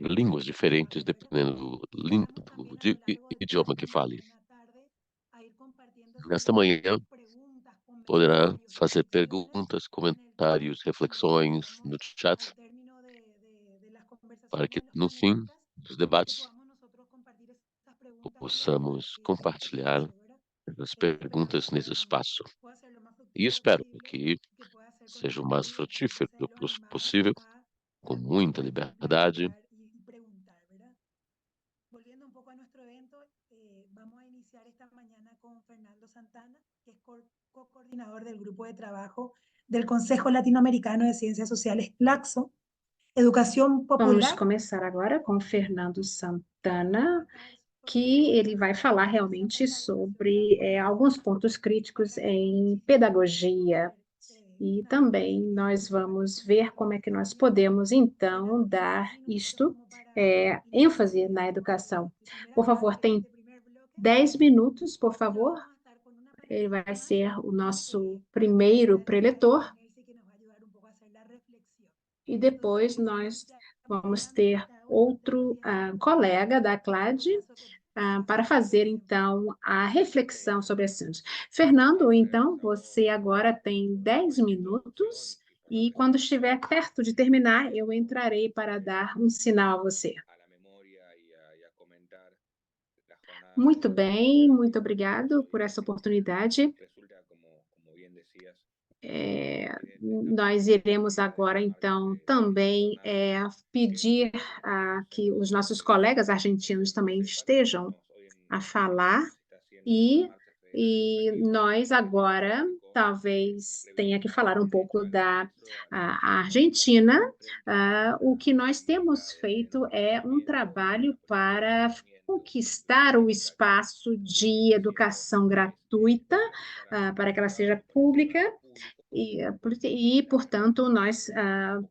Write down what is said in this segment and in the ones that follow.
línguas diferentes, dependendo do idioma que fale. Nesta manhã, poderá fazer perguntas, comentários, reflexões no chat, para que, no fim dos debates, possamos compartilhar as perguntas nesse espaço. E espero que seja o mais frutífero possível, com muita liberdade. Volviendo un poco a nuestro evento, vamos a iniciar esta mañana con Fernando Santana, que es co-coordinador del grupo de trabajo del Consejo Latinoamericano de Ciencias Sociales, CLACSO, Educación Vamos Popular. começar agora com Fernando Santana, que ele vai falar realmente sobre alguns pontos críticos em pedagogia. E também nós vamos ver como é que nós podemos, então, dar ênfase na educação. Por favor, tem 10 minutos, por favor. Ele vai ser o nosso primeiro preletor. E depois nós vamos ter outro colega da CLAD para fazer, então, a reflexão sobre assuntos. Fernando, então, você agora tem 10 minutos e quando estiver perto de terminar, eu entrarei para dar um sinal a você. Muito bem, muito obrigado por essa oportunidade. Nós iremos agora, então, também pedir que os nossos colegas argentinos também estejam a falar e nós agora talvez tenha que falar um pouco da Argentina. O que nós temos feito é um trabalho para conquistar o espaço de educação gratuita, para que ela seja pública. Portanto, nós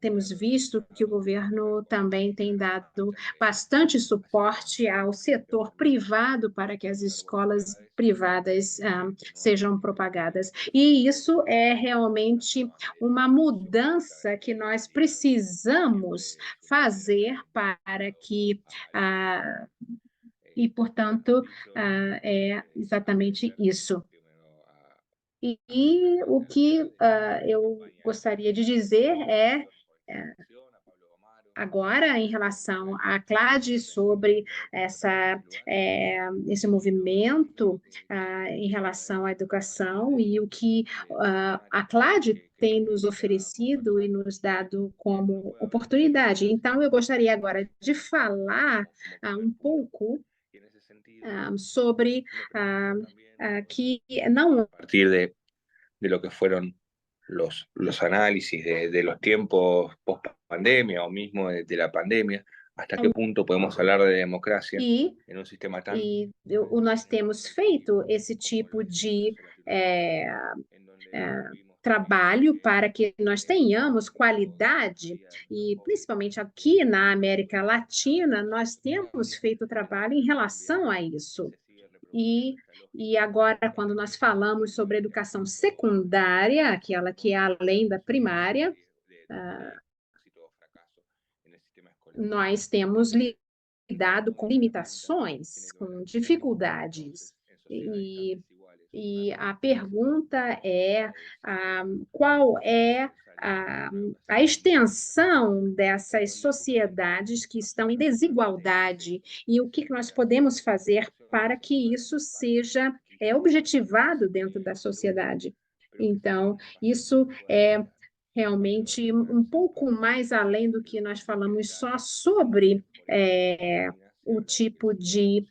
temos visto que o governo também tem dado bastante suporte ao setor privado para que as escolas privadas sejam propagadas. E isso é realmente uma mudança que nós precisamos fazer para que... e, portanto, é exatamente isso. E o que eu gostaria de dizer agora, em relação à CLAD, sobre esse movimento em relação à educação e o que a CLAD tem nos oferecido e nos dado como oportunidade. Então, eu gostaria agora de falar um pouco sobre que não... A partir de lo que fueron los análisis de los tiempos post pandemia o mismo de la pandemia, hasta qué punto podemos hablar de democracia en un sistema tan... nós temos feito esse tipo de trabalho para que nós tenhamos qualidade, e principalmente aqui na América Latina, nós temos feito trabalho em relação a isso. E agora, quando nós falamos sobre educação secundária, aquela que é além da primária, nós temos lidado com limitações, com dificuldades. E a pergunta é qual é a extensão dessas sociedades que estão em desigualdade e o que nós podemos fazer para que isso seja objetivado dentro da sociedade. Então, isso é realmente um pouco mais além do que nós falamos só sobre o tipo de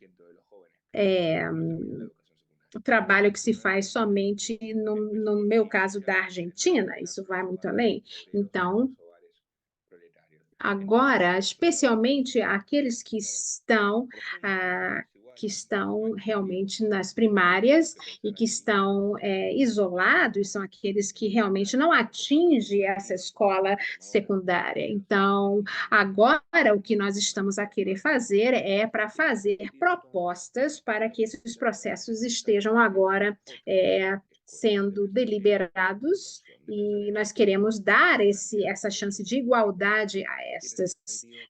trabalho que se faz somente no meu caso da Argentina, isso vai muito além. Então, agora, especialmente aqueles que estão realmente nas primárias e que estão isolados, são aqueles que realmente não atingem essa escola secundária. Então, agora, o que nós estamos a querer fazer é para fazer propostas para que esses processos estejam agora sendo deliberados, e nós queremos dar essa chance de igualdade a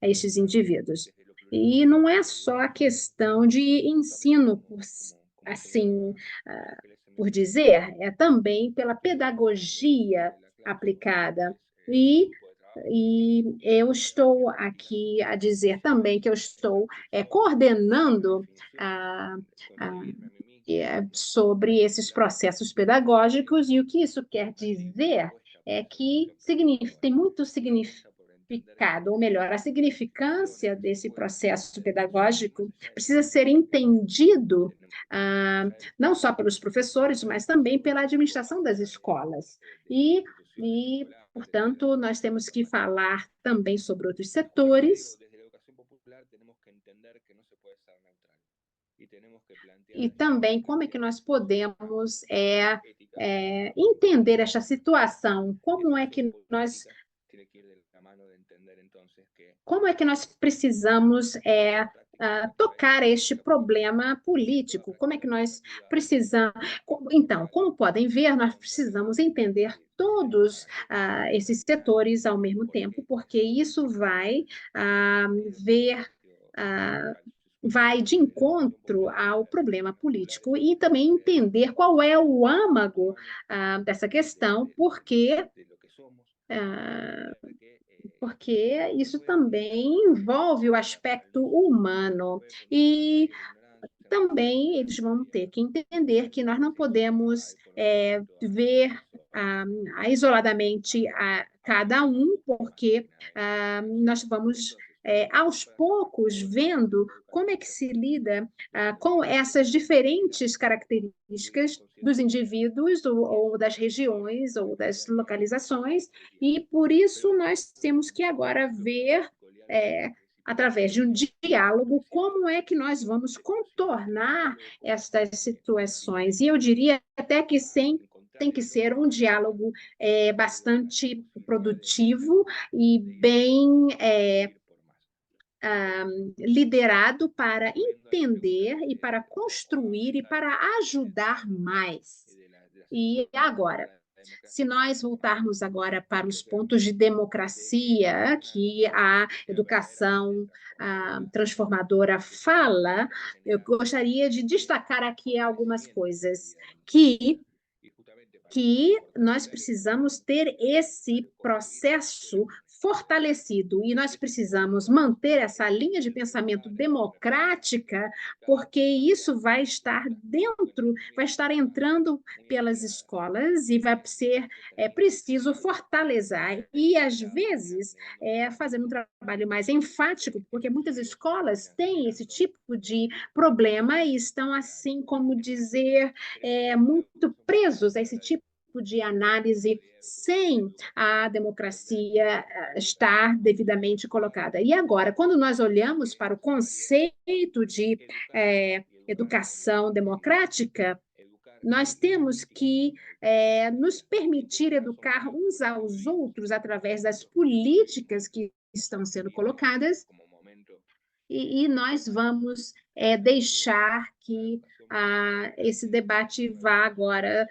estes indivíduos. E não é só a questão de ensino, assim, por dizer, é também pela pedagogia aplicada. E eu estou aqui a dizer também que eu estou coordenando sobre esses processos pedagógicos, e o que isso quer dizer é que tem muito significado, ou melhor, a significância desse processo pedagógico precisa ser entendido não só pelos professores, mas também pela administração das escolas. E portanto, nós temos que falar também sobre outros setores, e também como é que nós podemos entender esta situação, como é que nós precisamos tocar este problema político, como é que nós precisamos... Então, como podem ver, nós precisamos entender todos esses setores ao mesmo tempo, porque isso vai vai de encontro ao problema político, e também entender qual é o âmago dessa questão, porque isso também envolve o aspecto humano. E também eles vão ter que entender que nós não podemos ver isoladamente a cada um, porque nós vamos, aos poucos, vendo como é que se lida com essas diferentes características dos indivíduos, ou das regiões, ou das localizações, e por isso nós temos que agora ver, através de um diálogo, como é que nós vamos contornar estas situações. E eu diria até que tem que ser um diálogo bastante produtivo e bem liderado para entender e para construir e para ajudar mais. E agora, se nós voltarmos agora para os pontos de democracia que a educação transformadora fala, eu gostaria de destacar aqui algumas coisas que nós precisamos ter esse processo fortalecido, e nós precisamos manter essa linha de pensamento democrática, porque isso vai estar entrando pelas escolas, e vai ser preciso fortalecer, e às vezes fazer um trabalho mais enfático, porque muitas escolas têm esse tipo de problema e estão, assim como dizer, muito presos a esse tipo de análise, sem a democracia estar devidamente colocada. E agora, quando nós olhamos para o conceito de educação democrática, nós temos que nos permitir educar uns aos outros através das políticas que estão sendo colocadas, e nós vamos deixar que esse debate vá agora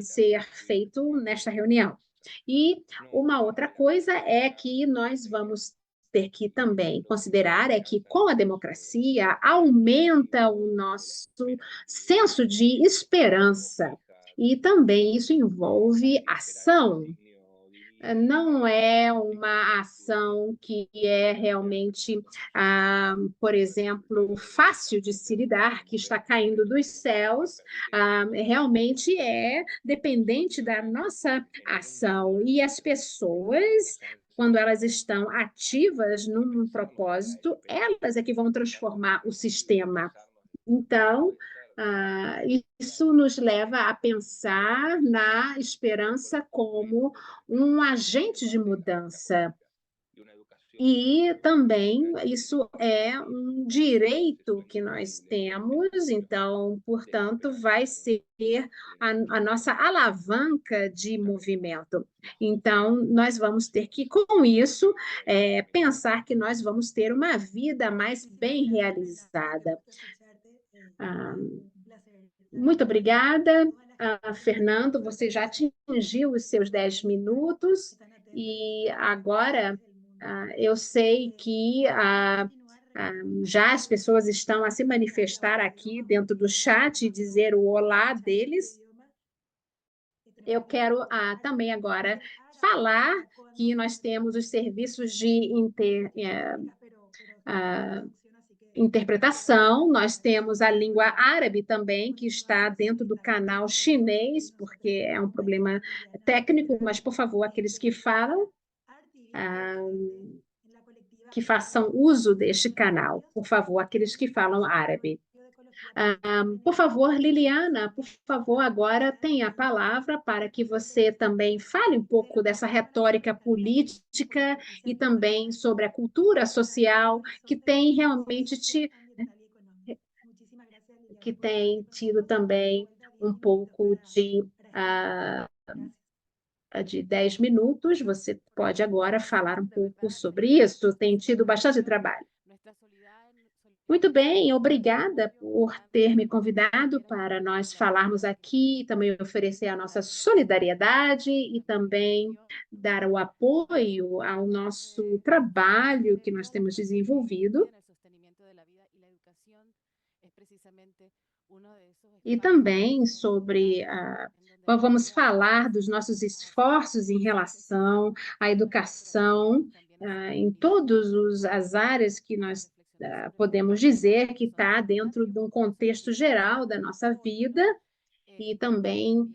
ser feito nesta reunião. E uma outra coisa é que nós vamos ter que também considerar que, com a democracia, aumenta o nosso senso de esperança, e também isso envolve ação. Não é uma ação que é realmente, por exemplo, fácil de se lidar, que está caindo dos céus, realmente é dependente da nossa ação. E as pessoas, quando elas estão ativas num propósito, elas é que vão transformar o sistema. Então, isso nos leva a pensar na esperança como um agente de mudança. E também isso é um direito que nós temos, então, portanto, vai ser a nossa alavanca de movimento. Então, nós vamos ter que, com isso, pensar que nós vamos ter uma vida mais bem realizada. Muito obrigada. Fernando, você já atingiu os seus 10 minutos e agora eu sei que já as pessoas estão a se manifestar aqui dentro do chat e dizer o olá deles. Eu quero também agora falar que nós temos os serviços de interpretação, nós temos a língua árabe também, que está dentro do canal chinês, porque é um problema técnico, mas, por favor, aqueles que falam, que façam uso deste canal, por favor, aqueles que falam árabe. Por favor, Liliana, por favor, agora tenha a palavra para que você também fale um pouco dessa retórica política e também sobre a cultura social que tem realmente tido também um pouco de 10 minutos. Você pode agora falar um pouco sobre isso, tem tido bastante trabalho. Muito bem, obrigada por ter me convidado para nós falarmos aqui e também oferecer a nossa solidariedade e também dar o apoio ao nosso trabalho que nós temos desenvolvido. E também sobre, vamos falar dos nossos esforços em relação à educação em todas as áreas que nós podemos dizer que está dentro de um contexto geral da nossa vida e também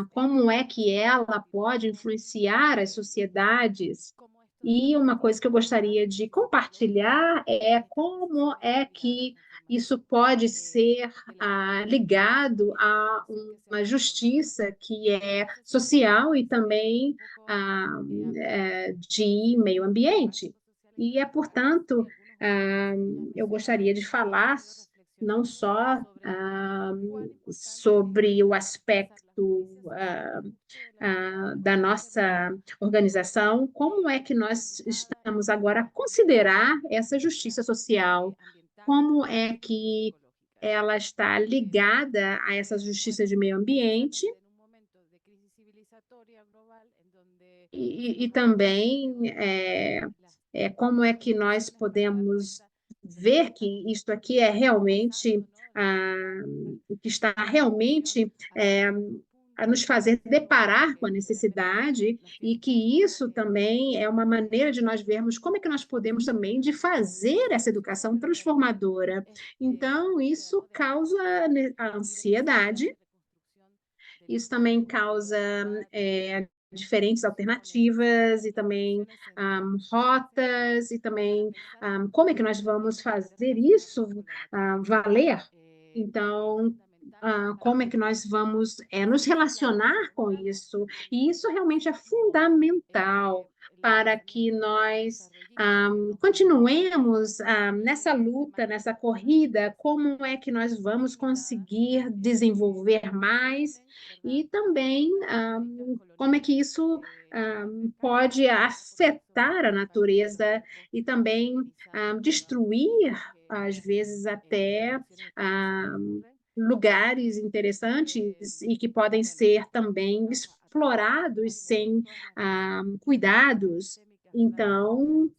como é que ela pode influenciar as sociedades. E uma coisa que eu gostaria de compartilhar é como é que isso pode ser ligado a uma justiça que é social e também de meio ambiente. E portanto, eu gostaria de falar não só sobre o aspecto da nossa organização, como é que nós estamos agora a considerar essa justiça social, como é que ela está ligada a essa justiça de meio ambiente e também como é que nós podemos ver que isto aqui é realmente o que está realmente a nos fazer deparar com a necessidade e que isso também é uma maneira de nós vermos como é que nós podemos também de fazer essa educação transformadora. Então, isso causa a ansiedade, isso também causa diferentes alternativas e também rotas e também como é que nós vamos fazer isso valer. Então, como é que nós vamos nos relacionar com isso. E isso realmente é fundamental para que nós continuemos nessa luta, nessa corrida, como é que nós vamos conseguir desenvolver mais e também como é que isso pode afetar a natureza e também destruir, às vezes, até lugares interessantes e que podem ser também explorados sem cuidados. Então,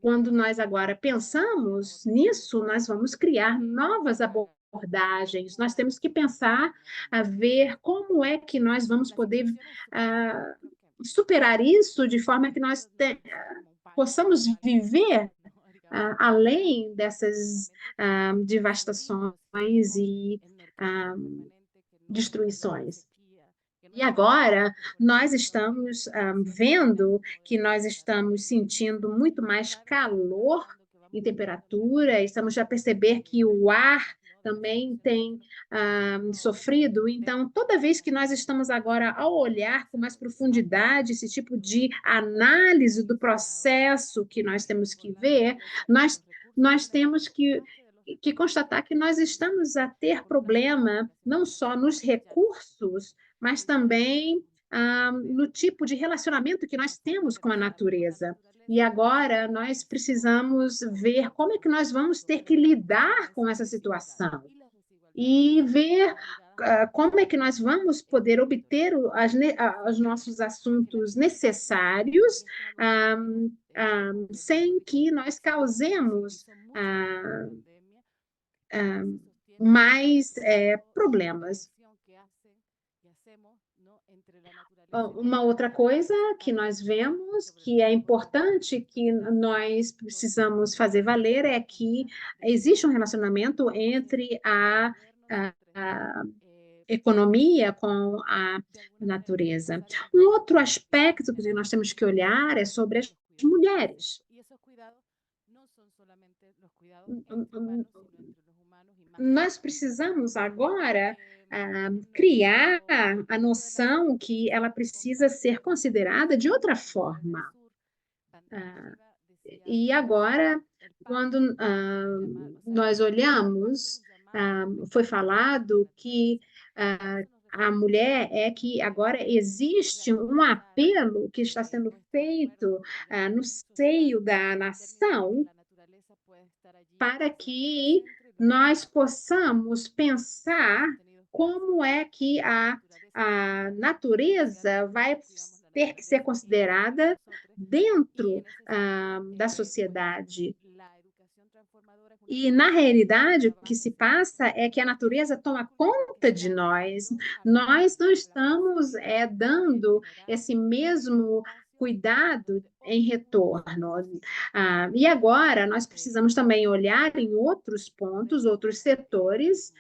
quando nós agora pensamos nisso, nós vamos criar novas abordagens. Nós temos que pensar a ver como é que nós vamos poder superar isso de forma que nós possamos viver além dessas devastações e destruições. E agora nós estamos vendo que nós estamos sentindo muito mais calor e temperatura, estamos a perceber que o ar também tem sofrido. Então, toda vez que nós estamos agora a olhar com mais profundidade esse tipo de análise do processo que nós temos que ver, nós temos que constatar que nós estamos a ter problema não só nos recursos, mas também no tipo de relacionamento que nós temos com a natureza. E agora nós precisamos ver como é que nós vamos ter que lidar com essa situação e ver como é que nós vamos poder obter os nossos assuntos necessários sem que nós causemos mais problemas. Uma outra coisa que nós vemos que é importante, que nós precisamos fazer valer, é que existe um relacionamento entre a economia com a natureza. Um outro aspecto que nós temos que olhar é sobre as mulheres. Nós precisamos agora criar a noção que ela precisa ser considerada de outra forma. E agora, quando nós olhamos, foi falado que a mulher é que agora existe um apelo que está sendo feito no seio da nação para que nós possamos pensar como é que a natureza vai ter que ser considerada dentro da sociedade. E, na realidade, o que se passa é que a natureza toma conta de nós. Nós não estamos dando esse mesmo cuidado em retorno. E agora, nós precisamos também olhar em outros pontos, outros setores,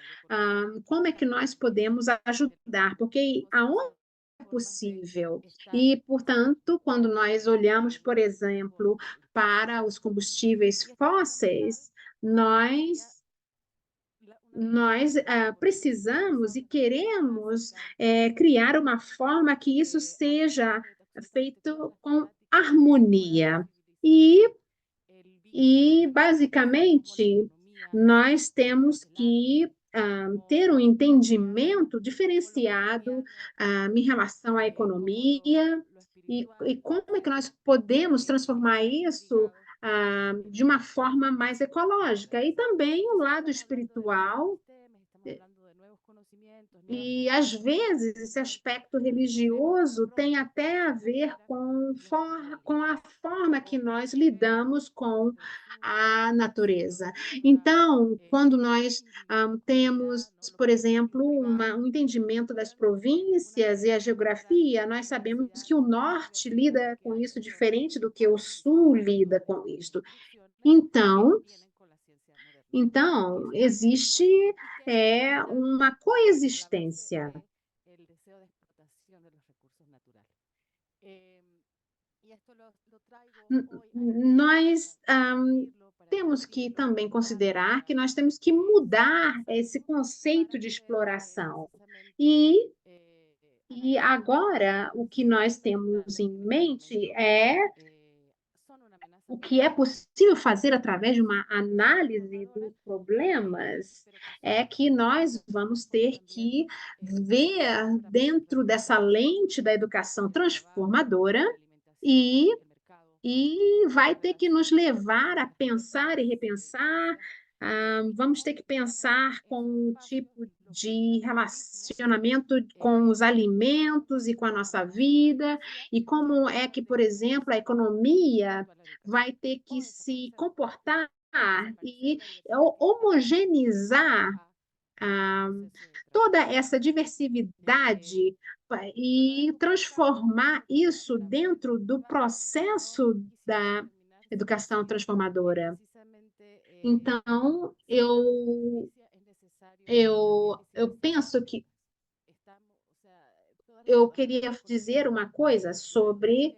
como é que nós podemos ajudar, porque aonde é possível. E, portanto, quando nós olhamos, por exemplo, para os combustíveis fósseis, nós precisamos e queremos criar uma forma que isso seja feito com harmonia. E basicamente, nós temos que ter um entendimento diferenciado em relação à economia e como é que nós podemos transformar isso de uma forma mais ecológica. E também o lado espiritual. E, às vezes, esse aspecto religioso tem até a ver com a forma que nós lidamos com a natureza. Então, quando nós temos, por exemplo, um entendimento das províncias e a geografia, nós sabemos que o norte lida com isso diferente do que o sul lida com isso. Então, existe uma coexistência. Nós temos que também considerar que nós temos que mudar esse conceito de exploração. E agora, o que nós temos em mente o que é possível fazer através de uma análise dos problemas é que nós vamos ter que ver dentro dessa lente da educação transformadora e vai ter que nos levar a pensar e repensar. Vamos ter que pensar com um tipo de relacionamento com os alimentos e com a nossa vida, e como é que, por exemplo, a economia vai ter que se comportar e homogeneizar toda essa diversidade e transformar isso dentro do processo da educação transformadora. Então, eu penso que eu queria dizer uma coisa sobre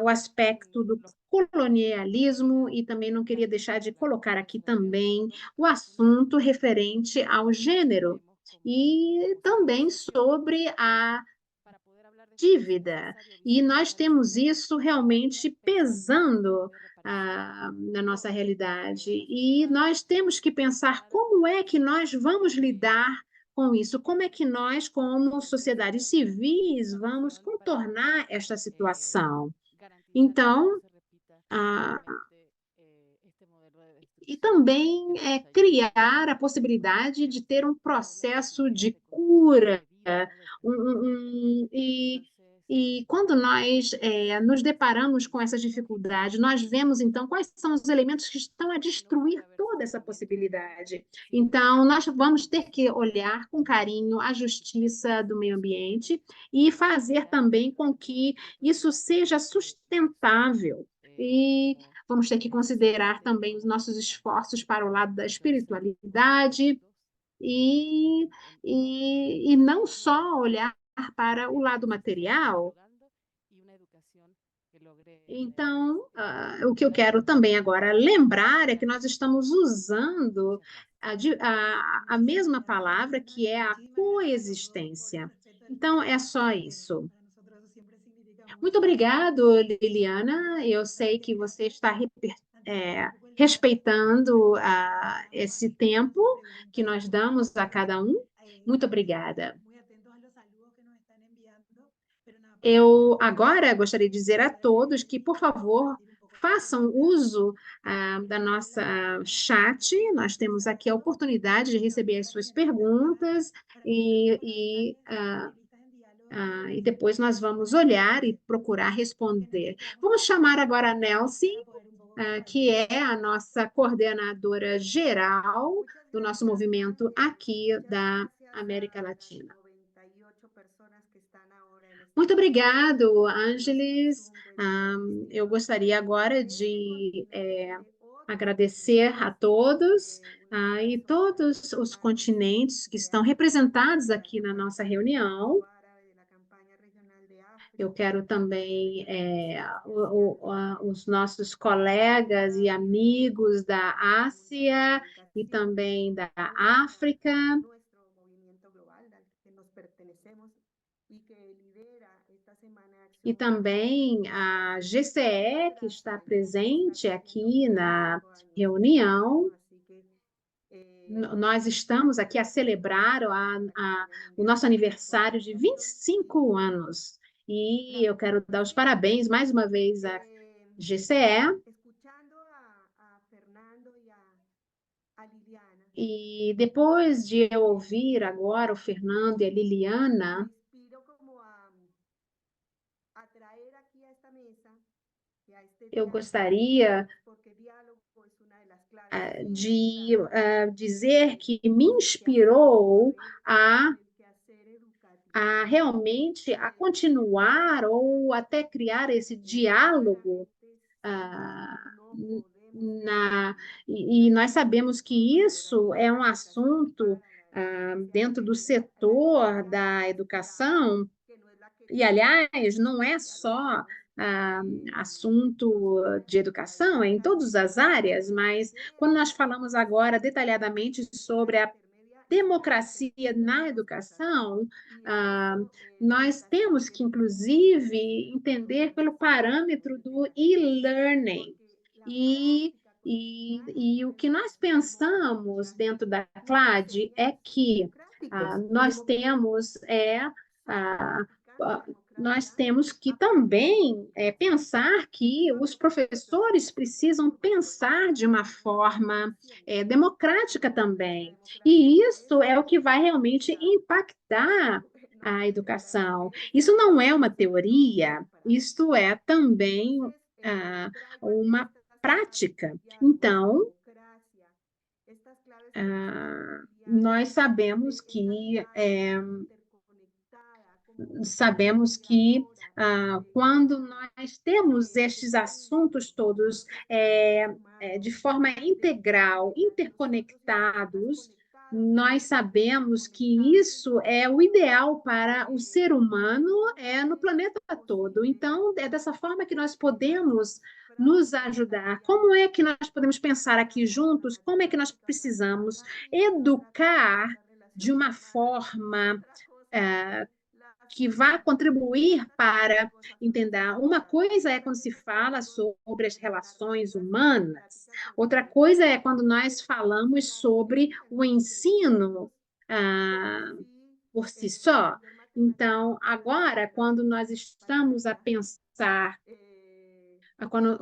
o aspecto do colonialismo, e também não queria deixar de colocar aqui também o assunto referente ao gênero, e também sobre a dívida. E nós temos isso realmente pesando na nossa realidade. E nós temos que pensar como é que nós vamos lidar com isso, como é que nós, como sociedades civis, vamos contornar esta situação. Então, e também criar a possibilidade de ter um processo de cura. E quando nós nos deparamos com essas dificuldades, nós vemos, então, quais são os elementos que estão a destruir toda essa possibilidade. Então, nós vamos ter que olhar com carinho a justiça do meio ambiente e fazer também com que isso seja sustentável. E vamos ter que considerar também os nossos esforços para o lado da espiritualidade e não só olhar para o lado material. Então, o que eu quero também agora lembrar é que nós estamos usando a mesma palavra, que é a coexistência. Então, é só isso. Muito obrigado, Liliana. Eu sei que você está respeitando esse tempo que nós damos a cada um. Muito obrigada. Eu agora gostaria de dizer a todos que, por favor, façam uso da nossa chat. Nós temos aqui a oportunidade de receber as suas perguntas e depois nós vamos olhar e procurar responder. Vamos chamar agora a Nelson, que é a nossa coordenadora geral do nosso movimento aqui da América Latina. Muito obrigado, Ângeles. Eu gostaria agora de agradecer a todos e todos os continentes que estão representados aqui na nossa reunião. Eu quero também os nossos colegas e amigos da Ásia e também da África. E também a GCE, que está presente aqui na reunião. Nós estamos aqui a celebrar o nosso aniversário de 25 anos. E eu quero dar os parabéns mais uma vez à GCE. E depois de eu ouvir agora o Fernando e a Liliana, eu gostaria de dizer que me inspirou a realmente a continuar ou até criar esse diálogo e nós sabemos que isso é um assunto dentro do setor da educação, e, aliás, não é só assunto de educação, é em todas as áreas, mas quando nós falamos agora detalhadamente sobre a democracia na educação, nós temos que, inclusive, entender pelo parâmetro do e-learning. E o que nós pensamos dentro da CLAD é que nós temos que também pensar que os professores precisam pensar de uma forma democrática também. E isso é o que vai realmente impactar a educação. Isso não é uma teoria, isto é também uma prática. Então, nós sabemos que quando nós temos estes assuntos todos de forma integral, interconectados, nós sabemos que isso é o ideal para o ser humano no planeta todo. Então, é dessa forma que nós podemos nos ajudar. Como é que nós podemos pensar aqui juntos? Como é que nós precisamos educar de uma forma que vá contribuir para entender. Uma coisa é quando se fala sobre as relações humanas, outra coisa é quando nós falamos sobre o ensino por si só. Então, agora, quando nós estamos a pensar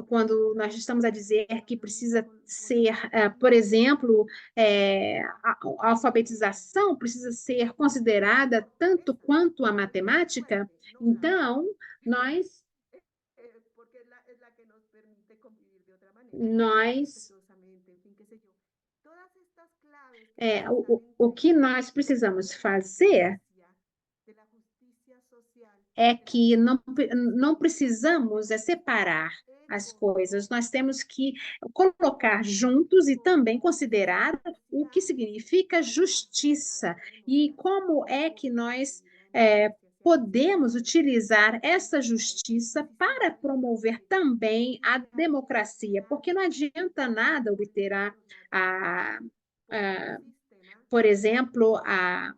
quando nós estamos a dizer que precisa ser, por exemplo, a alfabetização precisa ser considerada tanto quanto a matemática, então nós o que nós precisamos fazer é que não precisamos separar as coisas, nós temos que colocar juntos e também considerar o que significa justiça e como é que nós podemos utilizar essa justiça para promover também a democracia, porque não adianta nada obter por exemplo, a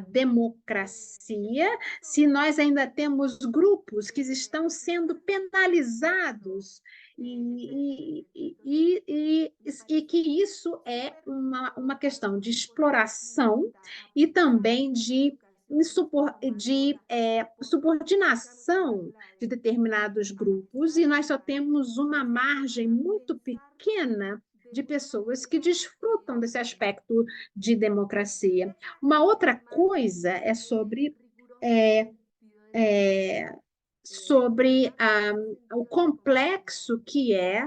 democracia, se nós ainda temos grupos que estão sendo penalizados e que isso é uma questão de exploração e também de subordinação de determinados grupos, e nós só temos uma margem muito pequena de pessoas que desfrutam desse aspecto de democracia. Uma outra coisa é sobre o complexo que é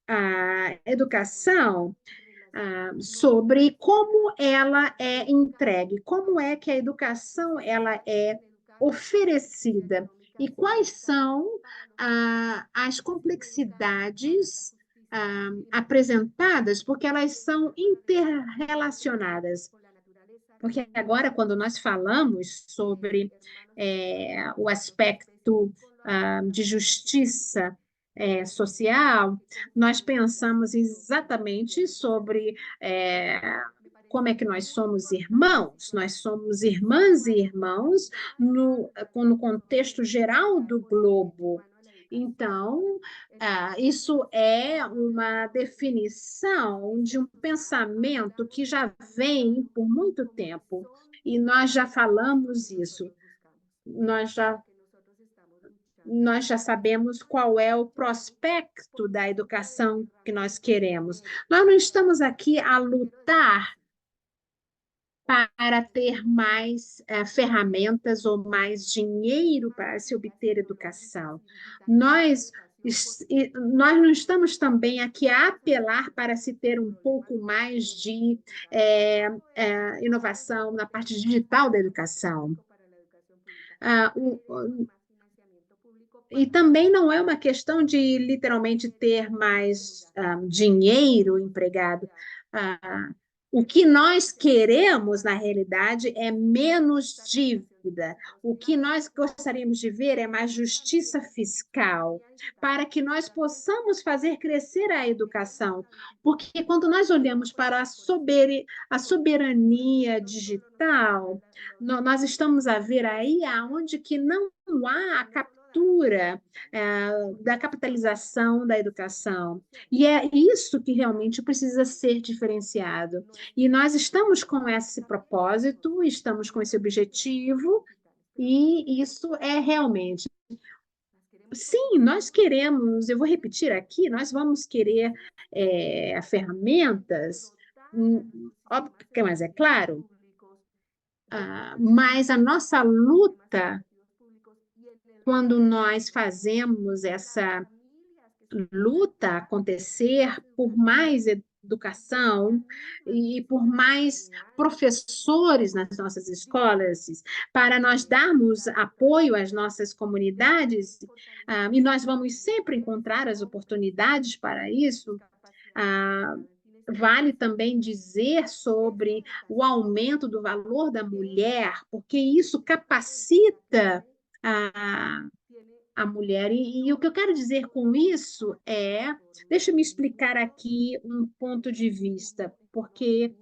a educação, sobre como ela é entregue, como é que a educação ela é oferecida e quais são as complexidades apresentadas, porque elas são interrelacionadas. Porque agora, quando nós falamos sobre o aspecto de justiça social, nós pensamos exatamente sobre como é que nós somos irmãos, nós somos irmãs e irmãos no contexto geral do globo. Então, isso é uma definição de um pensamento que já vem por muito tempo, e nós já falamos isso, nós já sabemos qual é o prospecto da educação que nós queremos. Nós não estamos aqui a lutar para ter mais ferramentas ou mais dinheiro para se obter educação. Nós não estamos também aqui a apelar para se ter um pouco mais de inovação na parte digital da educação. E também não é uma questão de literalmente ter mais dinheiro empregado. O que nós queremos, na realidade, é menos dívida. O que nós gostaríamos de ver é mais justiça fiscal, para que nós possamos fazer crescer a educação. Porque quando nós olhamos para a soberania digital, nós estamos a ver aí aonde que não há a captura da capitalização da educação. E é isso que realmente precisa ser diferenciado. E nós estamos com esse propósito, estamos com esse objetivo, e isso é realmente... Sim, nós queremos, eu vou repetir aqui, nós vamos querer ferramentas, óbvio, mas é claro, mas a nossa luta, quando nós fazemos essa luta acontecer por mais educação e por mais professores nas nossas escolas, para nós darmos apoio às nossas comunidades, e nós vamos sempre encontrar as oportunidades para isso. Vale também dizer sobre o aumento do valor da mulher, porque isso capacita a mulher. E o que eu quero dizer com isso deixa-me explicar aqui um ponto de vista, porque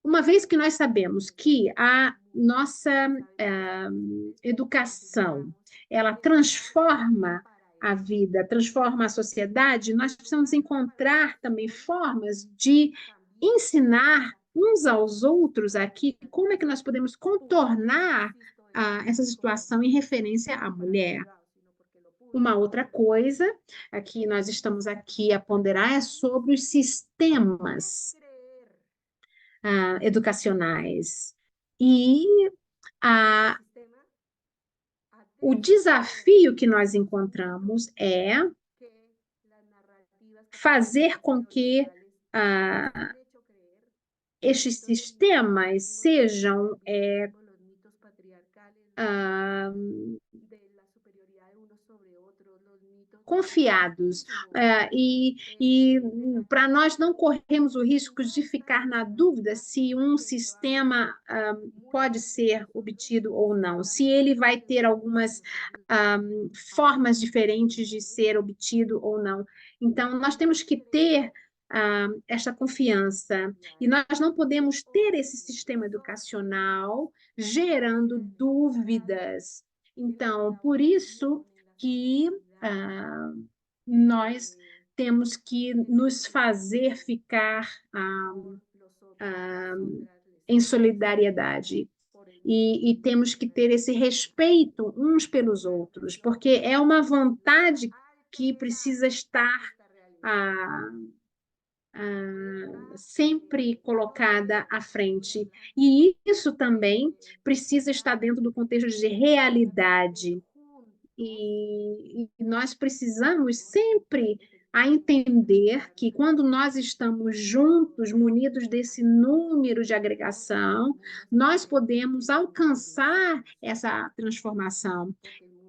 uma vez que nós sabemos que a nossa educação, ela transforma a vida, transforma a sociedade, nós precisamos encontrar também formas de ensinar uns aos outros aqui como é que nós podemos contornar essa situação em referência à mulher. Uma outra coisa, aqui nós estamos aqui a ponderar, é sobre os sistemas educacionais. E o desafio que nós encontramos é fazer com que estes sistemas sejam confiados, e para nós não corrermos o risco de ficar na dúvida se um sistema pode ser obtido ou não, se ele vai ter algumas formas diferentes de ser obtido ou não. Então, nós temos que ter esta confiança, e nós não podemos ter esse sistema educacional gerando dúvidas. Então, por isso que nós temos que nos fazer ficar em solidariedade e temos que ter esse respeito uns pelos outros, porque é uma vontade que precisa estar sempre colocada à frente. E isso também precisa estar dentro do contexto de realidade. E nós precisamos sempre entender que quando nós estamos juntos, munidos desse número de agregação, nós podemos alcançar essa transformação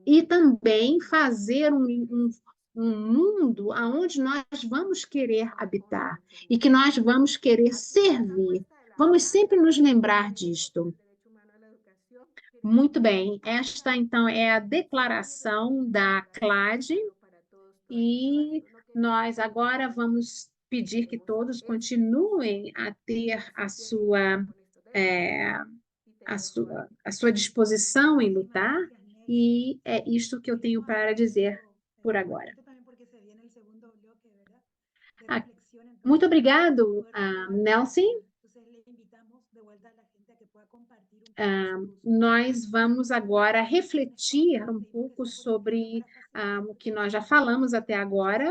e também fazer um mundo onde nós vamos querer habitar e que nós vamos querer servir. Vamos sempre nos lembrar disto. Muito bem, esta então é a declaração da CLAD e nós agora vamos pedir que todos continuem a ter a sua disposição em lutar, e é isto que eu tenho para dizer por agora. Muito obrigado, Nelson. Nós vamos agora refletir um pouco sobre o que nós já falamos até agora.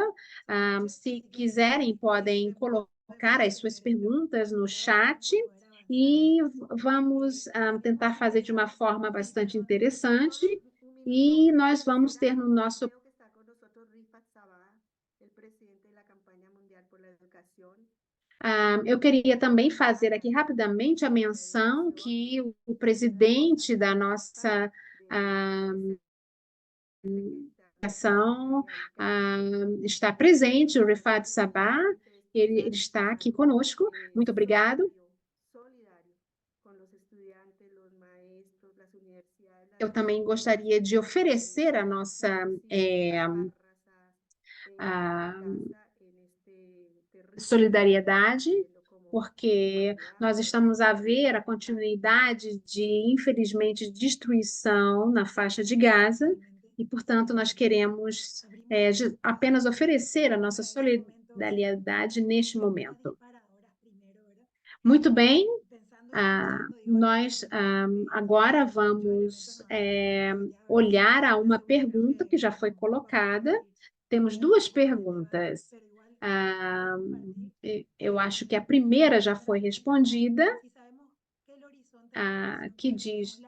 Se quiserem, podem colocar as suas perguntas no chat e vamos tentar fazer de uma forma bastante interessante, e nós vamos ter no nosso... eu queria também fazer aqui rapidamente a menção que o presidente da nossa ação está presente, o Rifat Sabah, ele está aqui conosco. Muito obrigado. Eu também gostaria de oferecer a nossa solidariedade, porque nós estamos a ver a continuidade de, infelizmente, destruição na faixa de Gaza, e, portanto, nós queremos apenas oferecer a nossa solidariedade neste momento. Muito bem, nós agora vamos olhar a uma pergunta que já foi colocada. Temos duas perguntas. Eu acho que a primeira já foi respondida, que diz...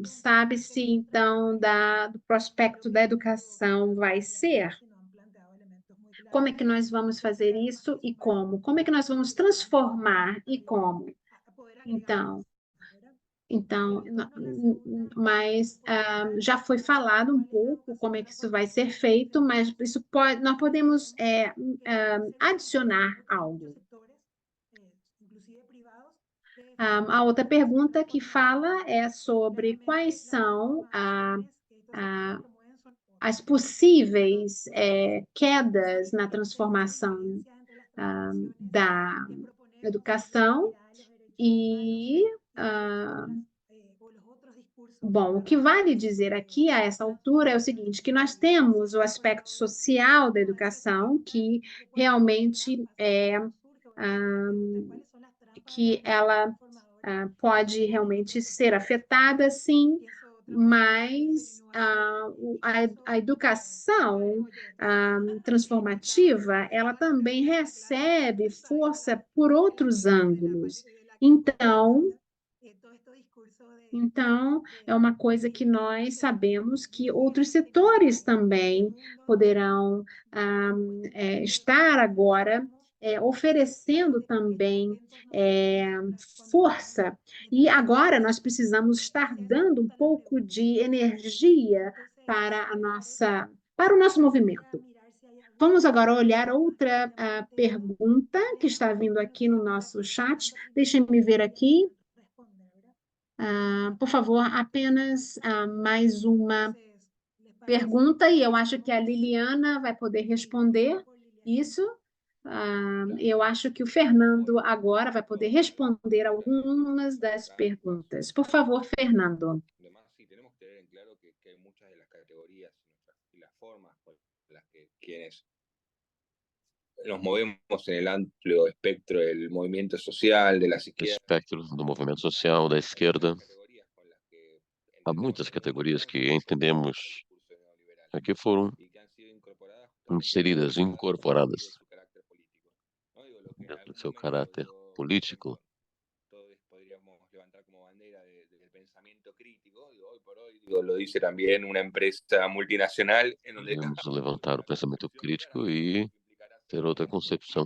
sabe-se, então, do prospecto da educação vai ser? Como é que nós vamos fazer isso e como? Como é que nós vamos transformar e como? Mas já foi falado um pouco como é que isso vai ser feito, mas nós podemos adicionar algo. A outra pergunta que fala é sobre quais são as possíveis quedas na transformação da educação e... bom, o que vale dizer aqui a essa altura é o seguinte, que nós temos o aspecto social da educação, que realmente que ela pode realmente ser afetada, sim, mas a educação transformativa, ela também recebe força por outros ângulos. Então, é uma coisa que nós sabemos que outros setores também poderão estar agora oferecendo também força. E agora nós precisamos estar dando um pouco de energia para para o nosso movimento. Vamos agora olhar outra pergunta que está vindo aqui no nosso chat. Deixem-me ver aqui. Por favor, apenas mais uma pergunta, e eu acho que a Liliana vai poder responder isso. Eu acho que o Fernando agora vai poder responder algumas das perguntas. Por favor, Fernando. Nos movemos en el amplio espectro del movimiento social, de las izquierdas. Espectro do movimento social, da esquerda. Há muitas categorias que entendemos que foram inseridas, incorporadas dentro do seu caráter político. Lo dice también una empresa multinacional. Podemos levantar o pensamento crítico e ter outra concepção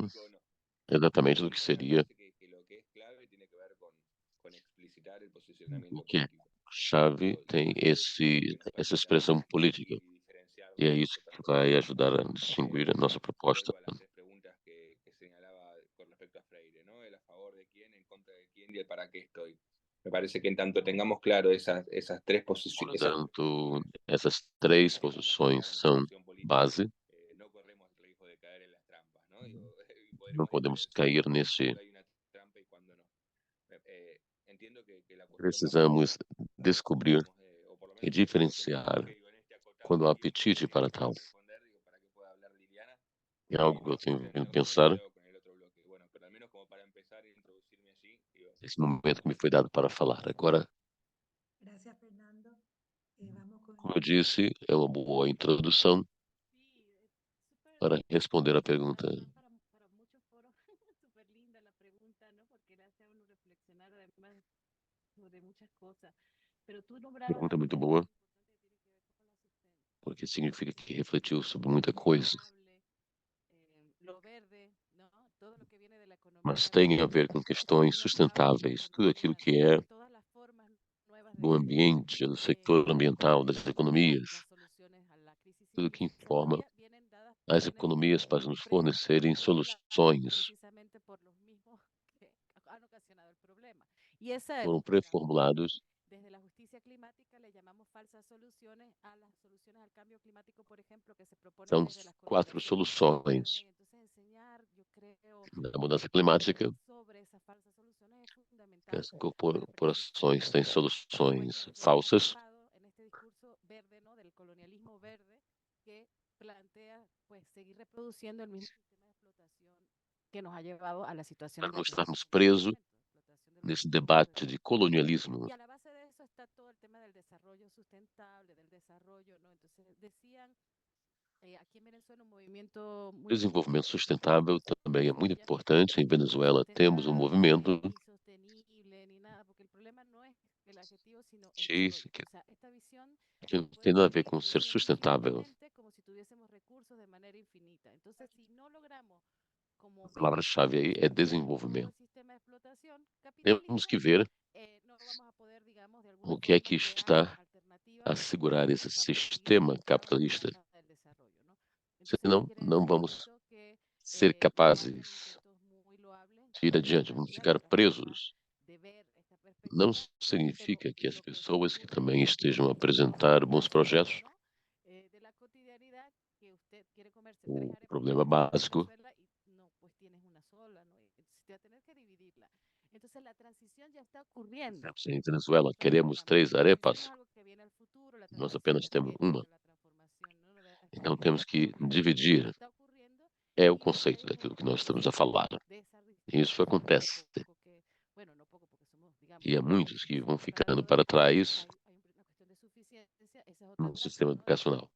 exatamente do que seria o que é. Chave tem essa expressão política, e é isso que vai ajudar a distinguir a nossa proposta. Me parece que en tanto tengamos claro esas tres posiciones. Portanto, essas três posições são base. Não podemos cair nesse. Precisamos descobrir e diferenciar quando há apetite para tal. É algo que eu tenho vindo pensar nesse momento que me foi dado para falar. Agora, como eu disse, é uma boa introdução para responder a pergunta. Pergunta muito boa, porque significa que refletiu sobre muita coisa. Mas tem a ver com questões sustentáveis, tudo aquilo que é do ambiente, do setor ambiental, das economias, tudo que informa as economias para nos fornecerem soluções. Foram pré-formulados. São 4 soluções da mudança climática. As corporações têm soluções falsas. Para não estarmos presos nesse debate de colonialismo. O desenvolvimento sustentável também é muito importante. Em Venezuela temos um movimento que não tem nada a ver com ser sustentável. A palavra-chave aí é desenvolvimento. Temos que ver o que é que está a assegurar esse sistema capitalista. Senão, não vamos ser capazes de ir adiante, vamos ficar presos. Não significa que as pessoas que também estejam a apresentar bons projetos, o problema básico em Venezuela, queremos 3 arepas, nós apenas temos uma. Então temos que dividir. É o conceito daquilo que nós estamos a falar. E isso acontece. E há muitos que vão ficando para trás. no sistema educacional.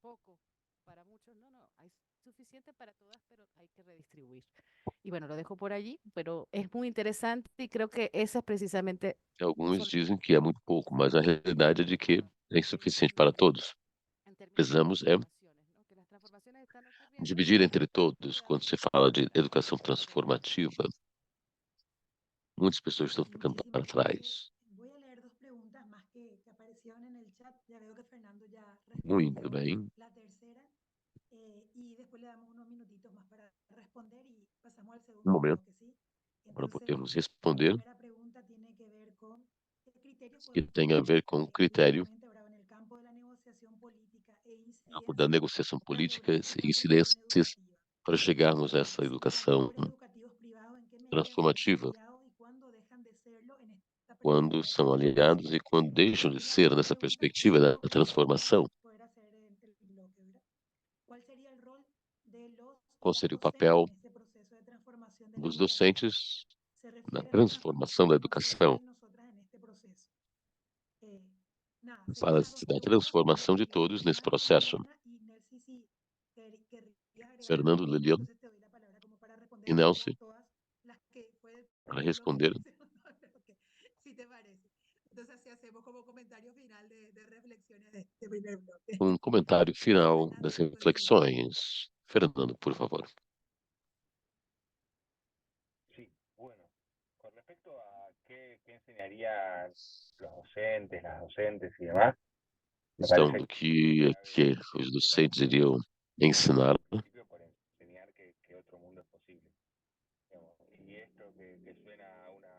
Y bueno, lo dejo por allí, pero es muy interesante y creo que esa es precisamente Alguns dizem que é muito pouco, mas a realidade é de que é insuficiente para todos. Precisamos dividir entre todos. Quando se fala de educação transformativa, muitas pessoas estão ficando para trás. Voy a leer dos preguntas más que aparecieron en el chat. Ya veo que Fernando ya Muito respondió bem. la tercera. Y después le damos unos minutitos más para responder y pasamos al segundo Momento bloque, ¿sí? para Entonces, podermos la responder, primera pregunta tiene que ver con qué criterios que podemos tem a ver com o critério explícitamente, ¿verdad?, en el campo de la negociación política e campo da incidencia negociação para política lograr e una incidências transición educativa. para chegarmos a essa Si los educação actores educativos privados, ¿en qué medida son transformativa, aliados y cuándo dejan de serlo en esta quando perspectiva de são transformación? aliados e quando deixam de Y la ser segunda nessa pregunta, perspectiva da ojalá transformação. poder hacer entre el bloque, ¿verdad? ¿Cuál sería el rol de los y Qual las seria o docentes papel en este proceso de transformación de la dos educación? docentes Se na refieren a transformação da transformarnos nosotros educação? y nosotras en este proceso. Nada, serían las dos Fala-se da preguntas. transformação de Le doy todos nesse Fernando, processo. Liliana y Nelsi, si querrías agregar algo, Fernando, Liliana, Liliano entonces te doy la palabra como para e responder Nelson, todas las que fue del para primer bloque responder y del segundo bloque, si te parece. Entonces así hacemos como comentario final de reflexiones de este primer bloque. um comentário final Fernando, das y después Liliana. reflexões. Fernando, por favor. Sí, bueno, con respecto a qué enseñarían los docentes, las docentes y demás, me Questão parece do que os docentes iriam ensinar, principio por enseñar que otro mundo es posible. Digamos. Y esto que suena a una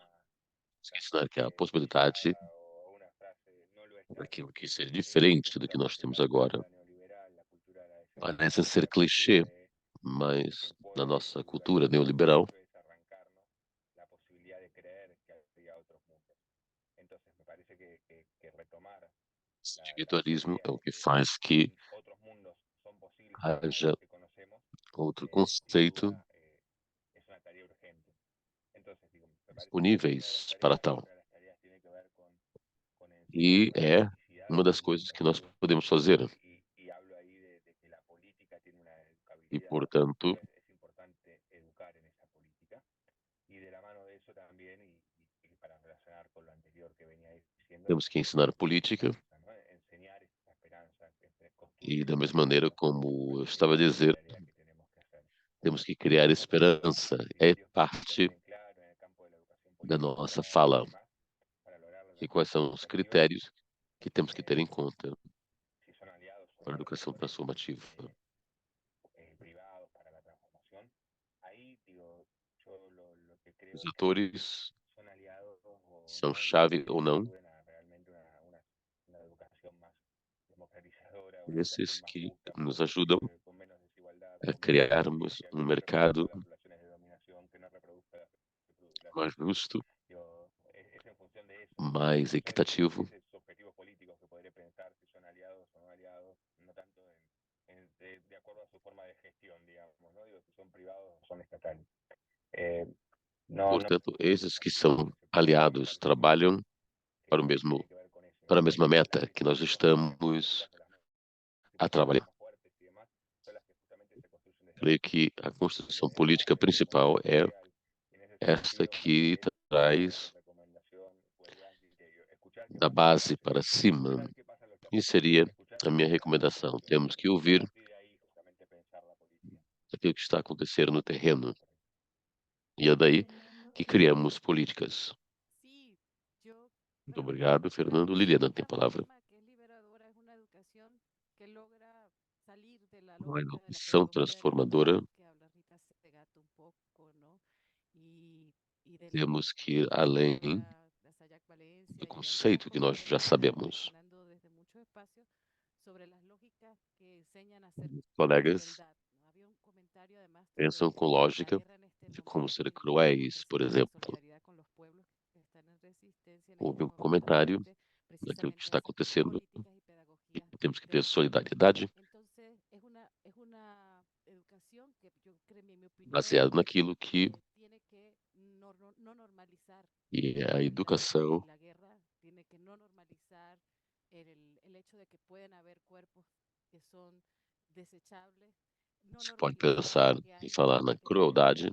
ensinar que há a trillada possibilidade o a una frase no lo está, daquilo que seria es diferente do que nós justamente temos la agora. cultura neoliberal, la cultura de la Parece desertización, ser la cultura clichê, de que se mas na impone nossa educación cultura neoliberal, eso es arrancarnos la posibilidad de creer que había otros mundos. Entonces me parece que retomar esse la individualismo idea é o de que que faz que otros mundos son posibles además de haja los que conocemos, outro sin conceito duda es una tarea urgente. Entonces, digo, me parece que disponíveis para tal. una de las tareas tiene que ver con enseñar E la é autenticidad uma das del coisas que nós individuo. podemos fazer. Y hablo ahí de que la política tiene una E, educabilidad, portanto, es importante educar en esa política. Y de la mano de eso también, y para relacionar con lo anterior que venía diciendo, temos que ensinar política ¿no? Enseñar esa esperanza, e, construir da esa mesma maneira esperanza, como eu parece estava a que es una dizer, tarea que tenemos que hacer. temos que criar Con respecto esperança. a É criterios que parte queden claros en el campo de la educación da política nossa fala. y demás, para lograr E la quais são transición os educativa, critérios que temos que ter em conta si son aliados o para a no los educação actores transformativa. privados para la transformación. Ahí, digo, yo lo que creo Os es que atores son aliados o são no los chave que ou não, ayuden a realmente una educación más democratizadora, una educación esses más que justa, más nos ajudam con menos desigualdad, a con menos criarmos injusticia, um que no reproduzca mercado las relaciones de dominación, que no reproduzca las mais justo, digo, es en función de eso. mais No son equitativo. intereses objetivos políticos que podré pensar si son aliados o no aliados, no tanto de acuerdo a su forma de gestión, digamos, ¿no? Digo, si son privados o son estatales. No Portanto, esses que sentido são que se pueda aliados manejar trabalham para o que mesmo, tiene que ver con eso, para a ¿no? mesma meta Las que nós instituciones, por ejemplo, en el estamos caso de las más a trabalhar. más fuertes y demás, son las que justamente se construyen desde Creio abajo, que a y construção desde política abajo, desde el principal mundo é social. Y en ese esta sentido, me parece que que es traz recomendación, cualidad, criterio. Escuchar qué da pasa en los base para territorios, cima. escuchar qué pasa en los E territorios, seria escuchar a qué minha pasa en las recomendação. organizaciones Temos que y a ouvir partir de ahí justamente pensar la política. aquilo que está acontecendo no terreno. Por ahí. E é daí Fernando, que criamos políticas. Sí, yo, Muito bueno, obrigado, una Fernando. educación Liliana tem a palavra. transforma, que es liberadora, es una educación que logra salir de la Uma lógica de la educação transformadora. posmodernidad, que habla Rita Segato un poco, ¿no? Y de la Temos que ir educación que além logra Sayak do Valencia y conceito Antonio que nós José, já que están sabemos. reflexionando desde muchos espacios sobre las lógicas que enseñan a ser Colegas crueldad, ¿no? Había un comentario además pensam sobre com la lógica guerra en este de como ser momento y el cruéis, por ejercicio de la exemplo. solidaridad con los pueblos que están en resistencia en Houve este um momento comentário frente daquilo que precisamente a está esas acontecendo políticas y e pedagogías temos que del ter poder. solidariedade Entonces, es una educación que yo creo, en mi opinión, baseado naquilo que tiene que no normalizar e a educação la guerra, tiene que no normalizar el hecho de que Você pode pensar e falar na crueldade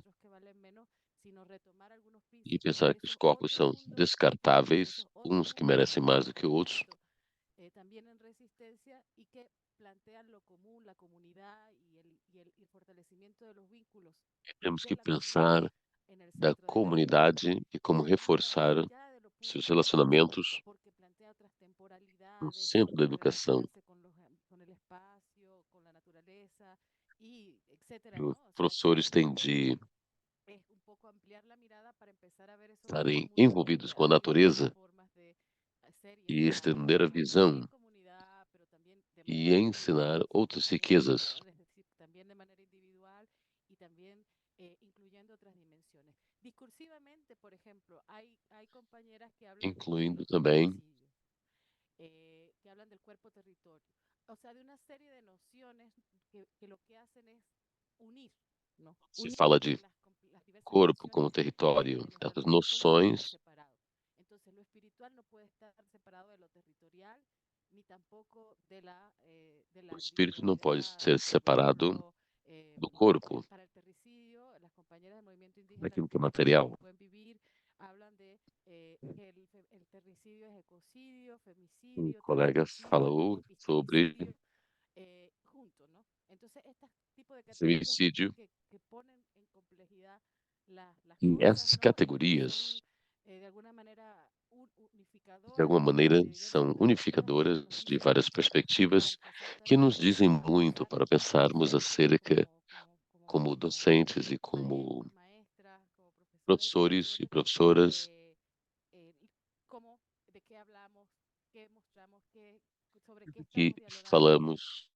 e pensar que os corpos são descartáveis, uns que merecem mais do que outros. También en resistencia y que plantean lo común, la comunidad y el fortalecimiento de los vínculos Temos que de la pensar comunidad en el da centro de la vida, comunidade e como pero iba más reforçar allá de lo puro seus económico, relacionamentos porque plantea otras no temporalidades, centro da de educação. relacionarse con el espacio, con la naturaleza y etcétera, Os ¿no? O sea, professores têm de es un poco ampliar la mirada para empezar a ver esos otros estarem mundos envolvidos donde com a hay otras natureza formas de ser y e estar, estender a ¿no? visão En comunidad, pero también de e manera ensinar individual, outras ¿no? riquezas, Es decir, también de manera individual y también incluyendo otras dimensiones. Discursivamente, por ejemplo, hay compañeras que hablan de incluindo los também feminicidios, que hablan del cuerpo territorio, o sea, de una serie de nociones que lo que hacen es unir, ¿no? se Unir fala de las diversas corpo dimensiones como território, de nuestra essas realidad con lo que estamos noções, separados. Entonces, lo espiritual no puede estar separado de lo territorial, ni tampoco de o la espírito não pode individualidad. ser Por separado ejemplo, do corpo, para el terricidio, las compañeras del movimiento indígena daquilo que é que conocen material. Buen Vivir hablan de que el terricidio es ecocidio, Um femicidio, colega transgenocidio falou y sobre fiscalicidio juntos, ¿no? Entonces, este tipo de categorías feminicídio que ponen en complejidad las e cosas, essas ¿no? Y que categorias, son de alguna manera de alguma unificadoras maneira, de diversas são perspectivas, unificadoras nos de dicen várias mucho y perspectivas representan que nos mucho dizem para muito pensar para nosotros pensarmos acerca como docentes e como maestras, como profesoras y professores e profesores, professoras eh, cómo, de qué hablamos, qué mostramos, sobre qué que estamos dialogando falamos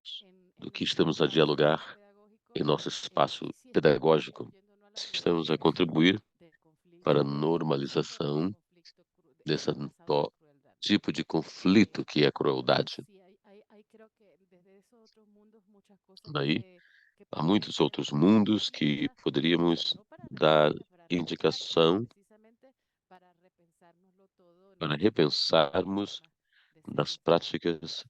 do en que nuestros estamos a espacios dialogar pedagógicos em nosso espaço y si estamos pedagógico, contribuyendo o no a la se estamos a normalización contribuir para a de la resolución normalização del conflicto desse basado en la crueldad, ¿no? tipo de conflito que é a Entonces, crueldade. sí, hay creo que desde esos otros mundos muchas cosas Daí, que há podemos muitos hacer outros y mundos que herramientas, poderíamos no para dar repetirlas, para replicar, sino indicação precisamente para repensárnoslo todo en para nuestras prácticas y repensarmos formas de ser y nas estar como práticas docentes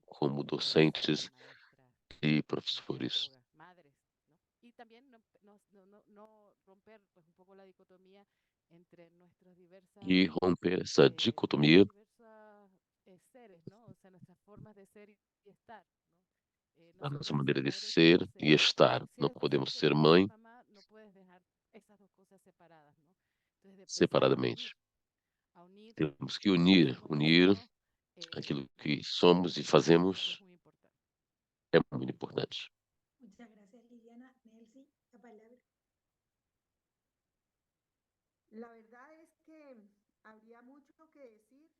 como profesoras, docentes maestras, e professores. pedagogas, madres, ¿no? Y también no romper pues un poco la dicotomía entre E romper essa dicotomia nuestros diversos seres, ¿no? O sea, nuestras formas de ser y estar, ¿no? No da se nossa puede ser maneira de madre sin ser e docente. estar. Si Não eres podemos docente, ser pero no eres mãe mamá, no puedes dejar esas dos cosas separadas, ¿no? Entonces, de empezar separadamente. a unir Temos que lo que unir, somos y unir hacemos, aquilo que somos e fazemos es muy importante. é muito importante. Muchas gracias, Liliana. Nelsi, la palabra. La verdad es que habría mucho que decir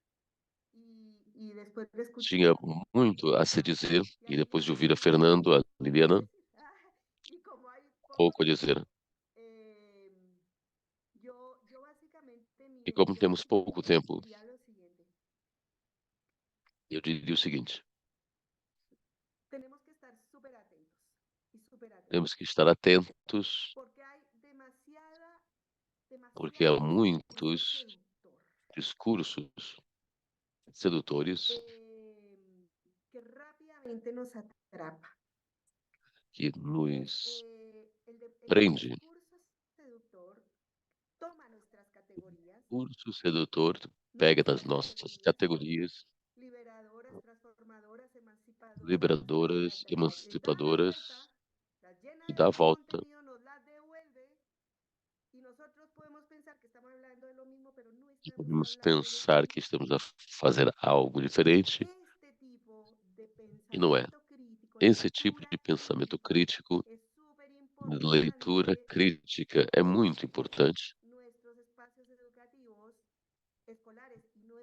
y después de Tinha escuchar muito a se a dizer y a e depois de Liliana, ouvir a pues hay Fernando, a poco que Liliana, decir. Y como hay poco pouco a que dizer. decir, eh, yo básicamente, E mire, como yo temos pouco básicamente tempo, diría lo siguiente. eu diria o seguinte: Tenemos que estar súper atentos y súper temos atentos. que estar atentos, Porque hay porque há demasiado discurso muitos seductor discursos sedutores que rápidamente nos atrapa. que Es, nos el prende. discurso seductor toma nuestras categorías, O discurso sedutor pega nas nossas categorias liberadoras, transformadoras, emancipadoras, liberadoras, les da la vuelta, emancipadoras las llena e de dá a mucho volta. contenido, nos las devuelve y nosotros podemos pensar que estamos hablando de lo mismo, pero no estamos Podemos hablando de pensar lo que mismo. estamos a fazer algo diferente Este tipo de e não é. pensamiento crítico, Esse tipo lectura de pensamento crítica, crítico, es súper de leitura importante crítica é muito importante nuestros espacios educativos, escolares y no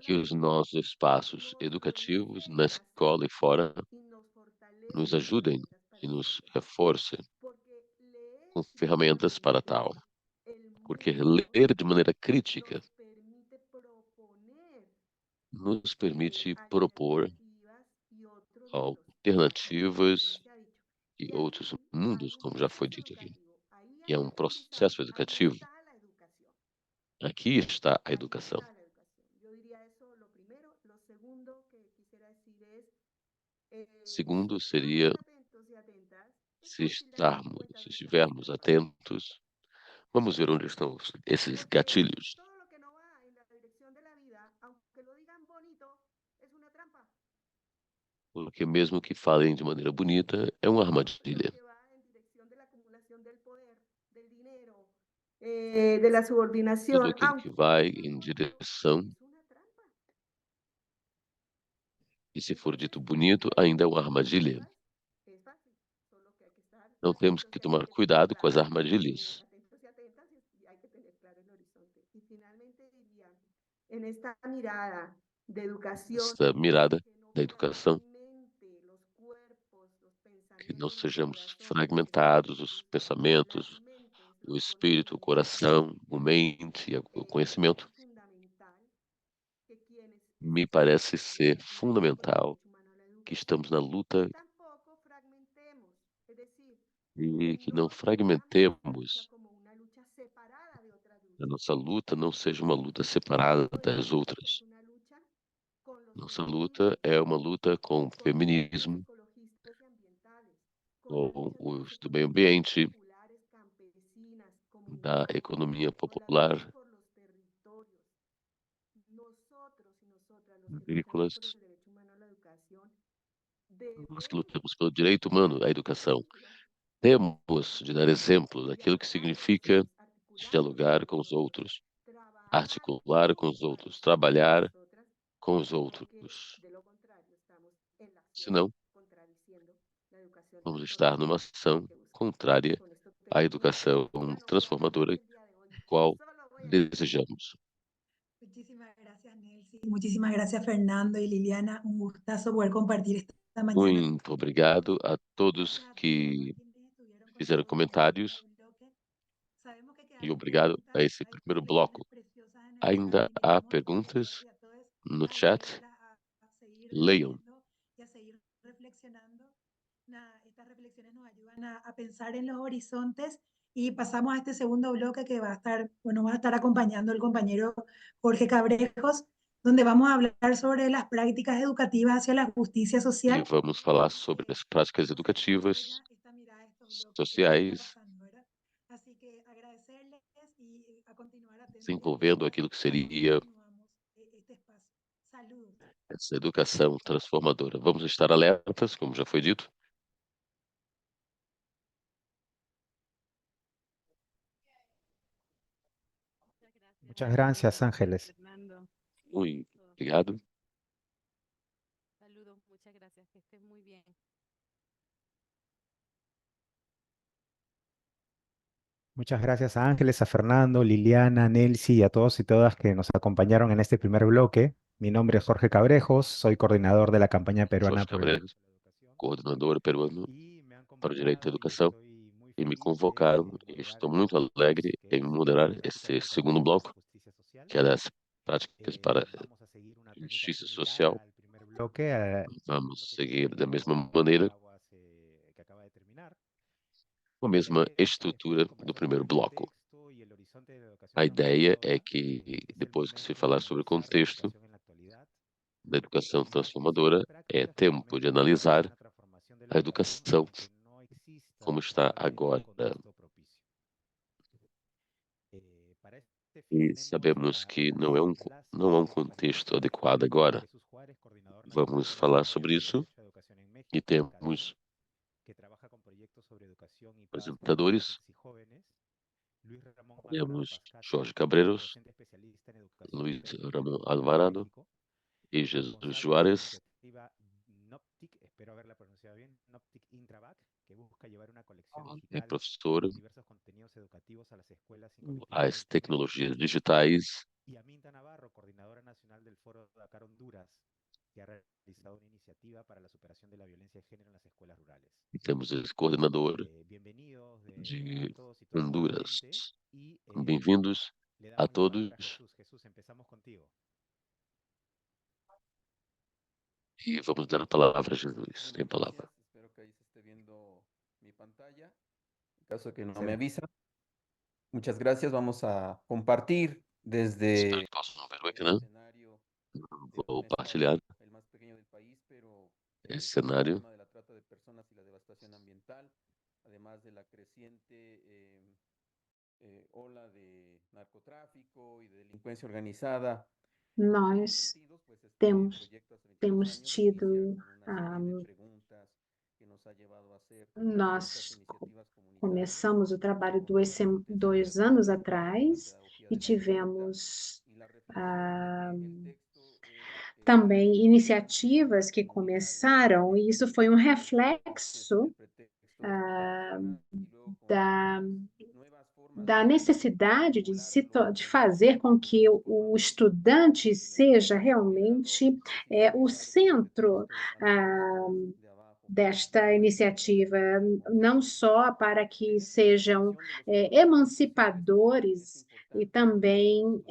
que os escolares, nossos espaços nos lo educativos, na enseñen a escola hacer e fora, y nos nos fortalezcan ajudem herramientas e para nos hacerlo. reforcem Porque leer com ferramentas para tal. críticamente el Porque mundo ler de maneira nos crítica permite proponer nos permite propor alternativas y otros mundos, como también alternativas se ha dicho. e Y hay outros hay mundos, un como já foi proceso dito aqui. educativo, ahí E é hay um un processo aprendizaje, ahí educativo. está la educación. Aqui está a Ahí educação. está la educación. Yo diría eso lo primero. Lo segundo que quisiera decir Segundo seria, se estivermos atentos, vamos ver onde estão esses gatilhos. todo lo que no va en la dirección de la vida, aunque lo digan bonito, es una trampa. Porque mesmo que falem de maneira bonita, é uma Todo armadilha. lo que va en dirección de la acumulación del poder, del dinero, de la Tudo subordinación, aquilo que aunque lo vai digan em bonito, direção, es una trampa. e se for dito bonito, ainda é uma armadilha. Es fácil, solo que hay que estar Então temos atentos que y hay que tomar tener cuidado com as claro, armadilhas. atentos y atentas y hay que tener claro el horizonte. Y finalmente diría, en esta mirada de educación, Essa mirada que no da educação, fragmente los cuerpos, los que não pensamientos, los sejamos corazones, fragmentados, os las pensamentos, mentes, o los espírito, o conocimientos. coração, o mente, o conhecimento. Es fundamental que quienes Me estamos parece ser trabajando en el fundamental derecho humano a la que educación, estamos na luta tampoco fragmentemos, es decir, e que não no entendamos esta lucha fragmentemos, como una lucha separada de otras a luchas. nossa luta não seja uma luta separada Nuestra das lucha es outras. una lucha con los Nossa luta feminismos, é uma luta com o con las luchas feminismo, ecologistas y ambientales, con las com luchas de las os do meio economías ambiente, populares, campesinas, da comunitarias, economia con las luchas popular, por los territorios. Nosotros y nosotras, los que luchamos agrícolas, por el derecho humano a la educación, nós que debemos lutamos pelo direito humano à educação. ejemplo Temos de dar exemplo daquilo que dialogar, es significa decir, articular con dialogar com os nosotros, outros, trabajar articular com os para outros, nosotros y trabalhar nosotras, com os porque outros. de lo contrario estamos en la acción Senão, contradiciendo la educación vamos estar numa transformadora ação que buscamos. contrária Con esto à termino. educação Ya no voy a hablar más transformadora el día de hoy. qual Solo voy a decir desejamos. Muchísimas gracias, Nelcy. Muchísimas gracias, Fernando y Liliana. Un gustazo poder compartir esta mañana. Muito obrigado a todos Gracias a todos que quienes estuvieron con fizeram nosotros en este primer comentários bloque. Sabemos que e quedaron obrigado a preguntas, esse hay primeiro reflexiones bloco. preciosas en el chat. Ainda há Invitamos a todos perguntas y a todas no a chat. leerlas, a seguir Leiam. debatiendo y a seguir reflexionando. Estas reflexiones nos ayudan a pensar en los horizontes y pasamos a este segundo bloque que va a estar acompañando el compañero Jorge Cabrejos, donde vamos a hablar sobre las prácticas educativas hacia la justicia E social. vamos falar sobre as práticas Vamos a educativas, desarrollar esta mirada, estos bloques que está sociais, pasando, ¿verdad? Así que agradecerles y a continuar atentos y desenvolvendo atentas aquilo que a cómo seria continuamos este espacio. Saludos. essa educação transformadora. Vamos estar alertas, como já foi dito. Muchas gracias, Ángeles. Fernando. Muito obrigado. Saludos, muchas gracias, que estés muy bien. Muchas gracias a Ángeles, a Fernando, Liliana, Nelcy y a todos y todas que nos acompañaron en este primer bloque. Mi nombre es Jorge Cabrejos, soy coordinador de la campaña peruana Jorge por el Cabrejos, coordenador peruano y me han para o direito à convocado y educação, estoy muy e me feliz convocaram. de E moderar estou este muito bloque 2, alegre que em es moderar prácticas esse segundo transformadoras bloco, hacia justicia social. que é das práticas para Vamos a seguir una tónica justiça similar social. al primer bloque, al Vamos bloque que seguir se da llevó mesma a maneira, cabo que acaba de terminar. com a La mesma idea es que estrutura después de do conversar sobre primeiro el bloco. contexto y el horizonte de la educación A ideia é transformadora, que, es el depois que se momento de falar sobre o analizar la contexto educación en la actualidad da educação y establecer transformadora, é prácticas que tempo de fomenten y analisar garanticen la transformación de la a educación, educação aunque no exista como está actualmente un agora. contexto propicio. Para este fin E tenemos sabemos que não é las um contexto compañeras adequado agora. Jesús Juárez, coordinador nacional Vamos de la falar Asociación sobre por el isso Derecho a la Educación en e México, ACADEM, temos que trabaja con proyectos sobre educación y paz para apresentadores. adolescentes y jóvenes. Luis Ramón Alvarado Temos Pascasio, Jorge Cabreiros, docente especialista en educación Luiz permanente Ramon por la UAS Alvarado México, e Jesus responsable de la Juárez, iniciativa NOPTIC, espero haberla pronunciado bien, NOPTIC Intravac, que busca llevar una colección é digital professor con diversos contenidos educativos a las escuelas y às colectividades tecnologias indígenas. digitais. Y Aminta Navarro, coordinadora nacional del Foro Dakar Honduras, que ha realizado una iniciativa para la superación de la violencia de género en las escuelas rurales. E temos esse coordenador Bienvenidos de a todos y todas Honduras. nuevamente y Bem-vindos le a damos la palabra a todos Jesús. Jesús, empezamos contigo. e vamos dar a palavra a Jesus. Tem a palavra. Gracias, espero que ahí se esté viendo mi pantalla. En caso de que no Sí. me avisa. Muchas gracias. Vamos a compartir Espero desde que possam ver o el ecrã. escenario de Vou un estado, partilhar el más pequeño del país, pero esse con un cenário problema de la urbanas y la devastación ambiental, además de la creciente ola de narcotráfico y de delincuencia organizada. Nós temos tido, nós começamos o trabalho 2 anos atrás e tivemos também iniciativas que começaram, e isso foi um reflexo da necessidade de fazer com que o estudante seja realmente o centro desta iniciativa, não só para que sejam emancipadores, e também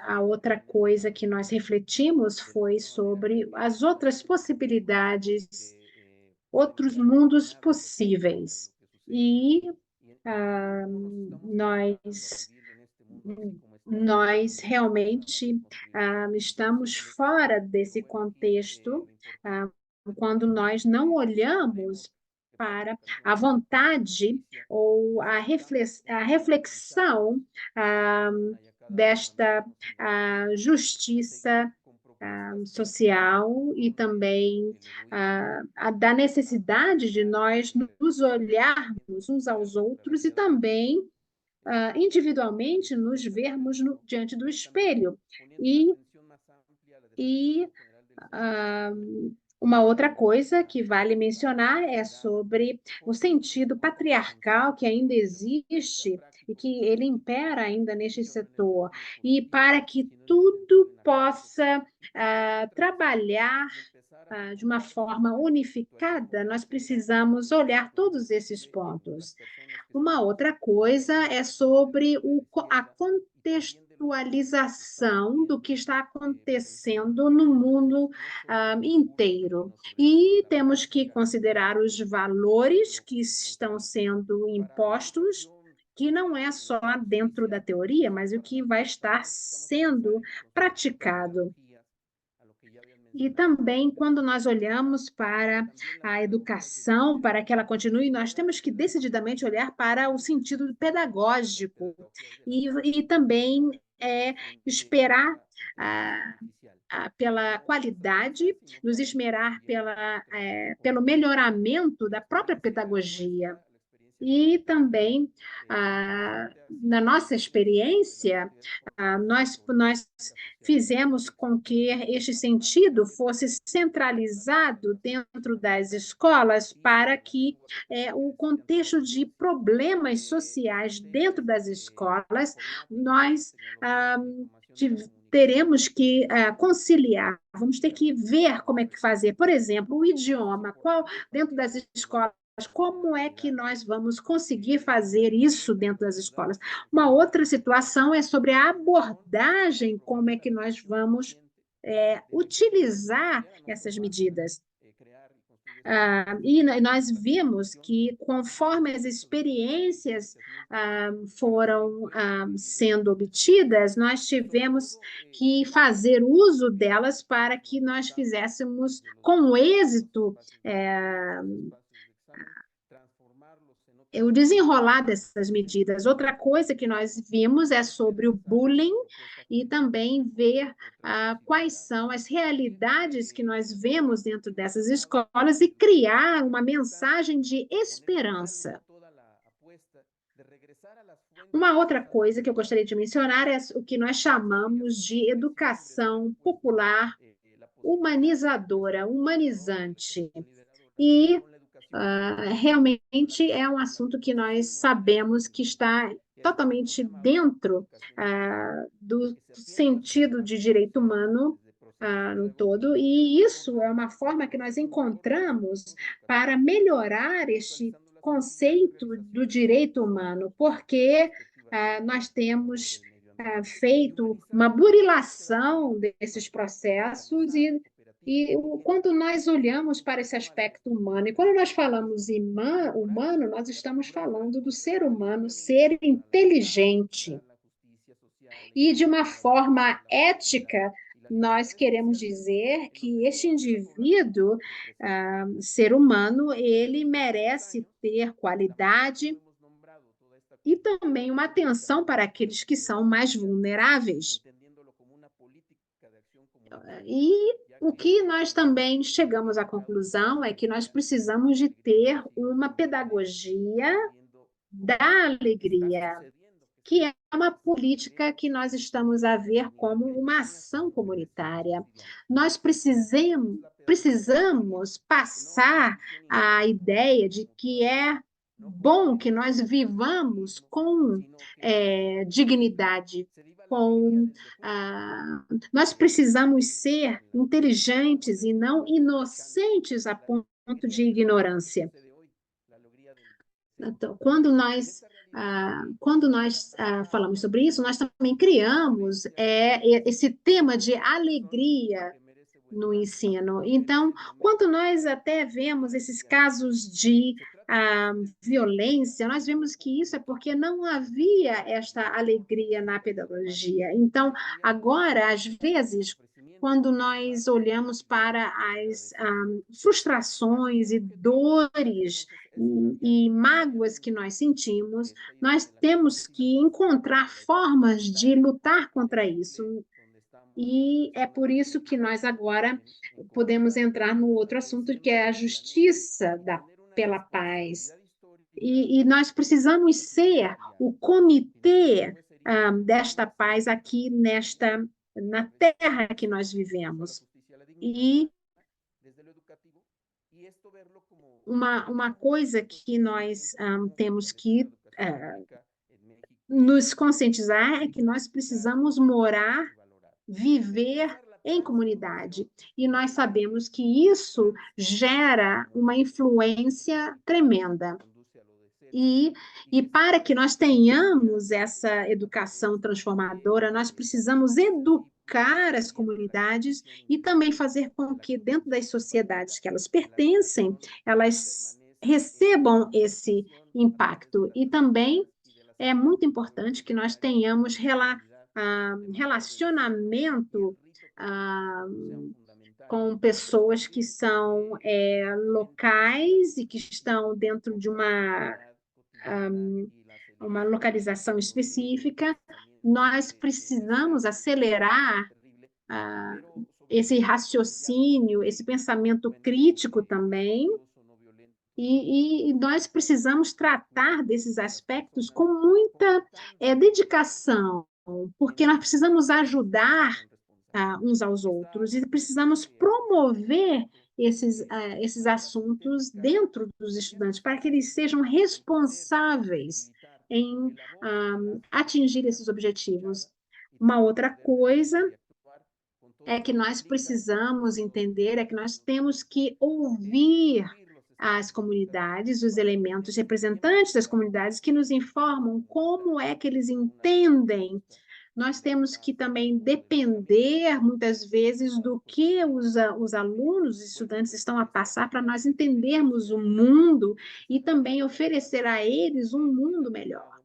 a outra coisa que nós refletimos foi sobre as outras possibilidades, outros mundos possíveis. E nós realmente estamos fora desse contexto quando nós não olhamos para a vontade ou a reflexão desta justiça social e também da necessidade de nós nos olharmos uns aos outros e também individualmente nos vermos diante do espelho. Uma outra coisa que vale mencionar é sobre o sentido patriarcal que ainda existe e que ele impera ainda neste setor. E para que tudo possa trabalhar de uma forma unificada, nós precisamos olhar todos esses pontos. Uma outra coisa é sobre a contextualização do que está acontecendo no mundo inteiro. E temos que considerar os valores que estão sendo impostos, que não é só dentro da teoria, mas o que vai estar sendo praticado. E também, quando nós olhamos para a educação, para que ela continue, nós temos que decididamente olhar para o sentido pedagógico e também esperar pela qualidade, nos esmerar pelo melhoramento da própria pedagogia. E também, na nossa experiência, nós fizemos com que este sentido fosse centralizado dentro das escolas para que o contexto de problemas sociais dentro das escolas, nós teremos que conciliar, vamos ter que ver como é que fazer. Por exemplo, o idioma, dentro das escolas, como é que nós vamos conseguir fazer isso dentro das escolas? Uma outra situação é sobre a abordagem, como é que nós vamos utilizar essas medidas. E nós vimos que, conforme as experiências foram sendo obtidas, nós tivemos que fazer uso delas para que nós fizéssemos com êxito o desenrolar dessas medidas. Outra coisa que nós vimos é sobre o bullying e também ver quais são as realidades que nós vemos dentro dessas escolas e criar uma mensagem de esperança. Uma outra coisa que eu gostaria de mencionar é o que nós chamamos de educação popular humanizadora, humanizante. E realmente é um assunto que nós sabemos que está totalmente dentro do sentido de direito humano no todo, e isso é uma forma que nós encontramos para melhorar este conceito do direito humano, porque nós temos feito uma burilação desses processos e quando nós olhamos para esse aspecto humano, e quando nós falamos humano, nós estamos falando do ser humano ser inteligente e de uma forma ética nós queremos dizer que este indivíduo, ser humano, ele merece ter qualidade e também uma atenção para aqueles que são mais vulneráveis. E o que nós também chegamos à conclusão é que nós precisamos de ter uma pedagogia da alegria, que é uma política que nós estamos a ver como uma ação comunitária. Nós precisamos passar a ideia de que é bom que nós vivamos com dignidade, nós precisamos ser inteligentes e não inocentes a ponto de ignorância. Então, quando nós falamos sobre isso, nós também criamos esse tema de alegria no ensino. Então, quando nós até vemos esses casos de violência, nós vemos que isso é porque não havia esta alegria na pedagogia. Então, agora, às vezes, quando nós olhamos para as frustrações e dores e mágoas que nós sentimos, nós temos que encontrar formas de lutar contra isso. E é por isso que nós agora podemos entrar no outro assunto, que é a justiça pela paz. E nós precisamos ser o comitê desta paz aqui na terra que nós vivemos. E uma coisa que nós temos que nos conscientizar é que nós precisamos viver em comunidade. E nós sabemos que isso gera uma influência tremenda. E para que nós tenhamos essa educação transformadora, nós precisamos educar as comunidades e também fazer com que, dentro das sociedades que elas pertencem, elas recebam esse impacto. E também é muito importante que nós tenhamos relacionamento com pessoas que são locais e que estão dentro de uma localização específica. Nós precisamos acelerar esse raciocínio, esse pensamento crítico também, e nós precisamos tratar desses aspectos com muita dedicação, porque nós precisamos ajudar uns aos outros e precisamos promover esses assuntos dentro dos estudantes, para que eles sejam responsáveis em atingir esses objetivos. Uma outra coisa que nós precisamos entender é que nós temos que ouvir as comunidades, os elementos representantes das comunidades que nos informam como é que eles entendem. Nós temos que também depender, muitas vezes, do que os alunos, os estudantes estão a passar para nós entendermos o mundo e também oferecer a eles um mundo melhor.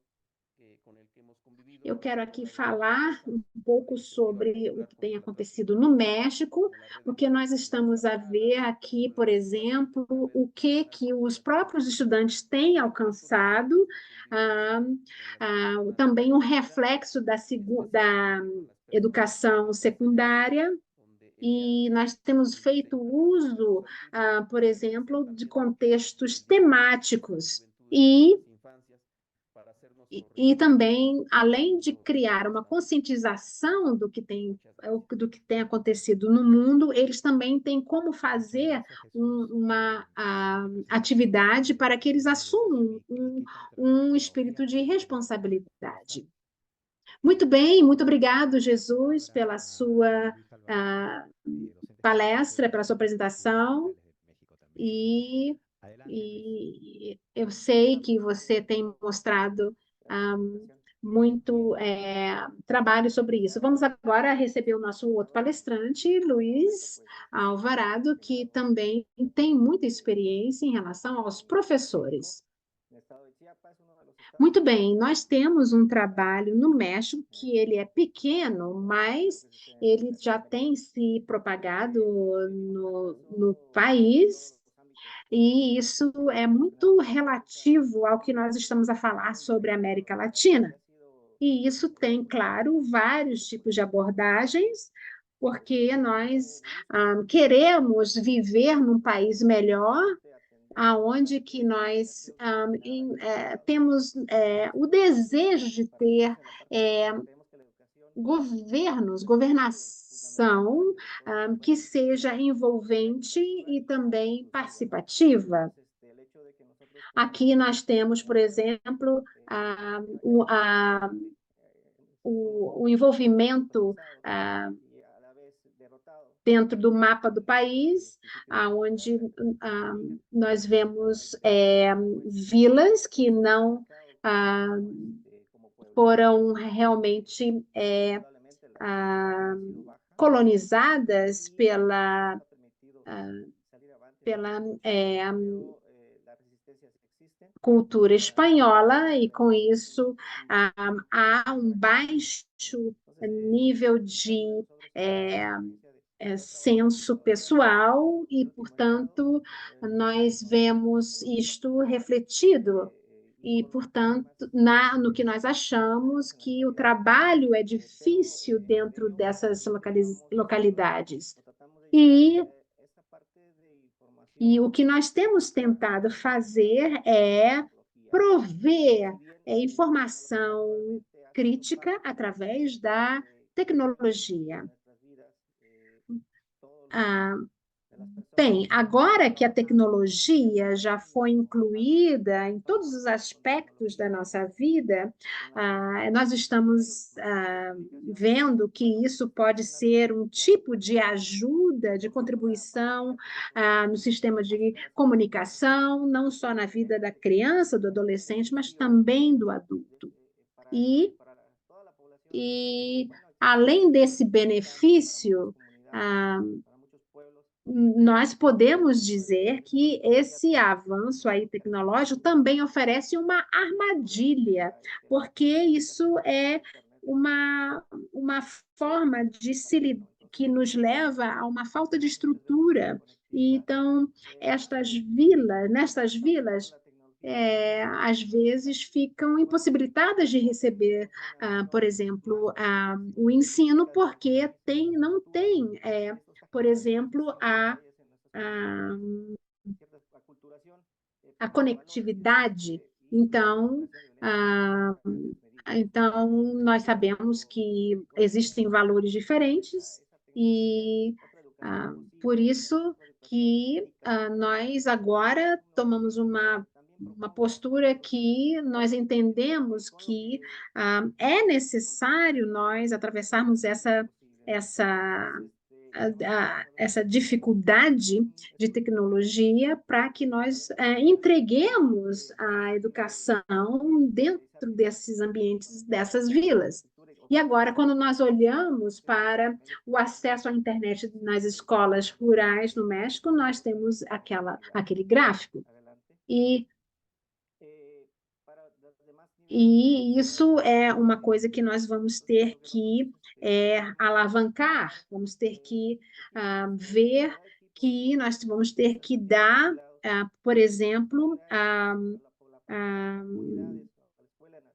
Eu quero aqui falar um pouco sobre o que tem acontecido no México, porque nós estamos a ver aqui, por exemplo, o que os próprios estudantes têm alcançado, também um reflexo da educação secundária, e nós temos feito uso, por exemplo, de contextos temáticos, e também, além de criar uma conscientização do que tem acontecido no mundo, eles também têm como fazer uma atividade para que eles assumam um espírito de responsabilidade. Muito bem, muito obrigado, Jesus, pela sua palestra, pela sua apresentação, e eu sei que você tem mostrado muito trabalho sobre isso. Vamos agora receber o nosso outro palestrante, Luiz Alvarado, que também tem muita experiência em relação aos professores. Muito bem, nós temos um trabalho no México que ele é pequeno, mas ele já tem se propagado no país, e isso é muito relativo ao que nós estamos a falar sobre a América Latina. E isso tem, claro, vários tipos de abordagens, porque nós queremos viver num país melhor, aonde que nós temos o desejo de ter governação que seja envolvente e também participativa. Aqui nós temos, por exemplo, o envolvimento dentro do mapa do país, onde nós vemos vilas que não foram realmente colonizadas pela cultura espanhola, e com isso há um baixo nível de senso pessoal e, portanto, nós vemos isto refletido e, portanto, no que nós achamos que o trabalho é difícil dentro dessas localidades. E o que nós temos tentado fazer é prover informação crítica através da tecnologia. Bem, agora que a tecnologia já foi incluída em todos os aspectos da nossa vida, nós estamos vendo que isso pode ser um tipo de ajuda, de contribuição no sistema de comunicação, não só na vida da criança, do adolescente, mas também do adulto. E além desse benefício, nós podemos dizer que esse avanço aí tecnológico também oferece uma armadilha, porque isso é uma forma que nos leva a uma falta de estrutura. Então, nessas vilas, às vezes ficam impossibilitadas de receber, por exemplo, o ensino, porque não tem por exemplo, a conectividade. Então, nós sabemos que existem valores diferentes e por isso que nós agora tomamos uma postura que nós entendemos que é necessário nós atravessarmos essa dificuldade de tecnologia para que nós entreguemos a educação dentro desses ambientes, dessas vilas. E agora, quando nós olhamos para o acesso à internet nas escolas rurais no México, nós temos aquele gráfico. E isso é uma coisa que nós vamos ter que alavancar, vamos ter que ver que nós vamos ter que dar, por exemplo,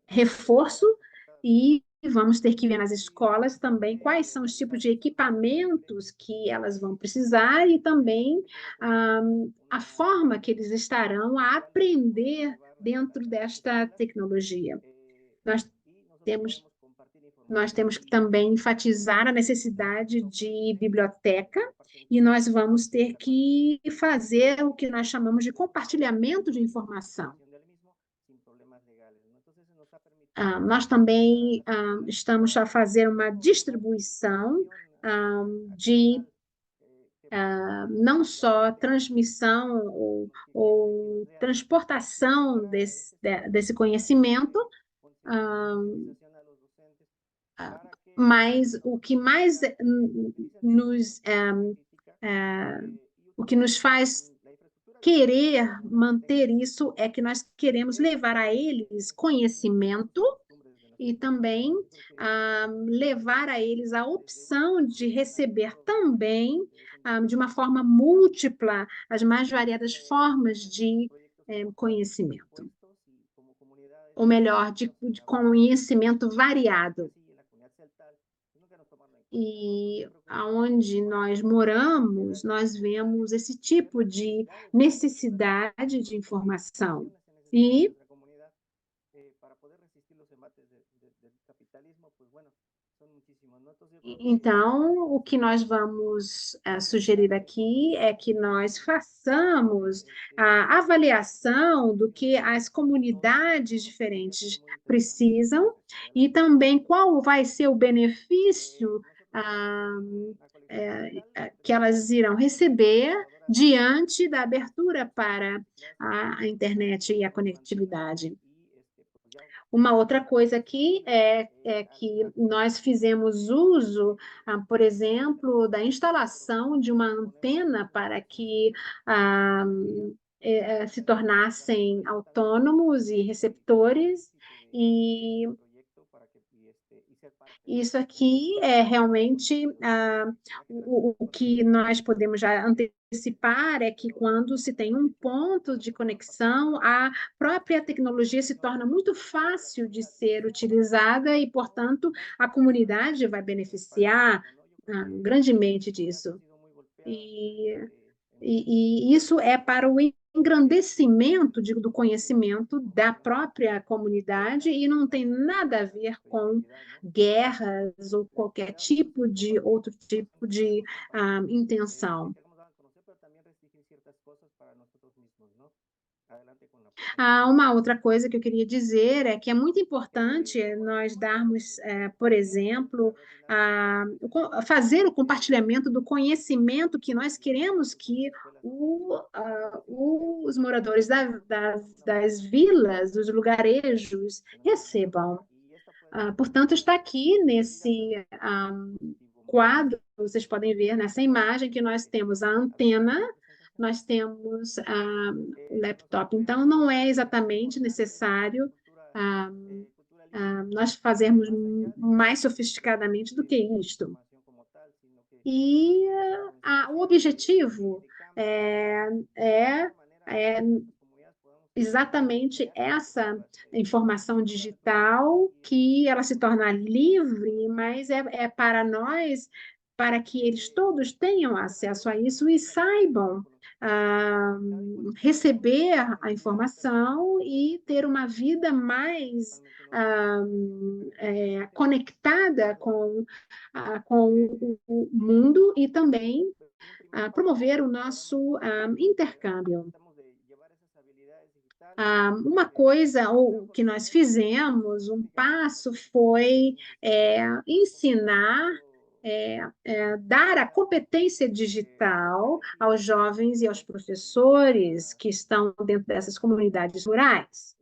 reforço, e vamos ter que ver nas escolas também quais são os tipos de equipamentos que elas vão precisar e também a forma que eles estarão a aprender dentro desta tecnologia. Nós temos que também enfatizar a necessidade de biblioteca e nós vamos ter que fazer o que nós chamamos de compartilhamento de informação. Nós também estamos a fazer uma distribuição de não só transmissão ou transportação desse conhecimento, mas o que nos faz querer manter isso, é que nós queremos levar a eles conhecimento e também levar a eles a opção de receber também, de uma forma múltipla, as mais variadas formas de conhecimento. Ou melhor, de conhecimento variado. E aonde nós moramos, nós vemos esse tipo de necessidade de informação. E então, o que nós vamos sugerir aqui é que nós façamos a avaliação do que as comunidades diferentes precisam e também qual vai ser o benefício que elas irão receber diante da abertura para a internet e a conectividade. Uma outra coisa aqui é que nós fizemos uso, por exemplo, da instalação de uma antena para que se tornassem autônomos e receptores, e isso aqui é realmente o que nós podemos já antecipar é que quando se tem um ponto de conexão, a própria tecnologia se torna muito fácil de ser utilizada e, portanto, a comunidade vai beneficiar grandemente disso. E isso é para o engrandecimento do conhecimento da própria comunidade e não tem nada a ver com guerras ou qualquer tipo de outro tipo de intenção. Uma outra coisa que eu queria dizer é que é muito importante nós darmos, por exemplo, fazer o compartilhamento do conhecimento que nós queremos que os moradores das vilas, dos lugarejos, recebam. Portanto, está aqui nesse quadro, vocês podem ver nessa imagem que nós temos a antena, nós temos o laptop. Então, não é exatamente necessário nós fazermos mais sofisticadamente do que isto. E o objetivo é exatamente essa informação digital, que ela se torna livre, mas é para nós, para que eles todos tenham acesso a isso e saibam receber a informação e ter uma vida mais conectada com o mundo e também promover o nosso intercâmbio. Uma coisa que nós fizemos, um passo foi ensinar, dar a competência digital aos jovens e aos professores que estão dentro dessas comunidades rurais.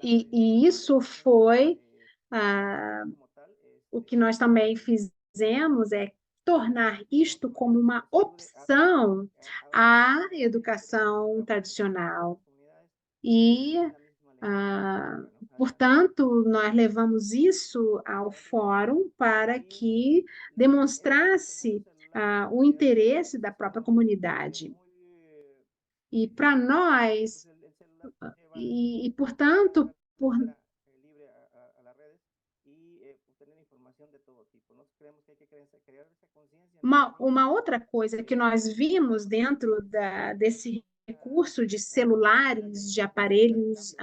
E isso foi o que nós também fizemos, tornar isto como uma opção à educação tradicional. E, portanto, nós levamos isso ao fórum para que demonstrasse o interesse da própria comunidade. E para nós, portanto, uma outra coisa que nós vimos dentro desse recurso de celulares, de aparelhos,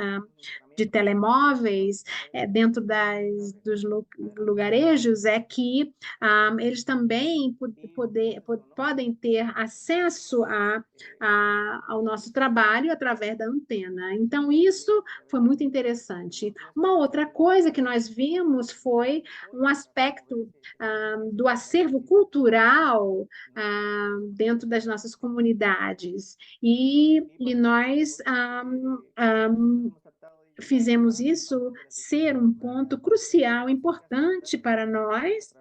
de telemóveis, dentro dos lugarejos, é que eles também podem ter acesso ao nosso trabalho através da antena. Então, isso foi muito interessante. Uma outra coisa que nós vimos foi um aspecto do acervo cultural dentro das nossas comunidades. E nós fizemos isso ser um ponto crucial, importante para nós,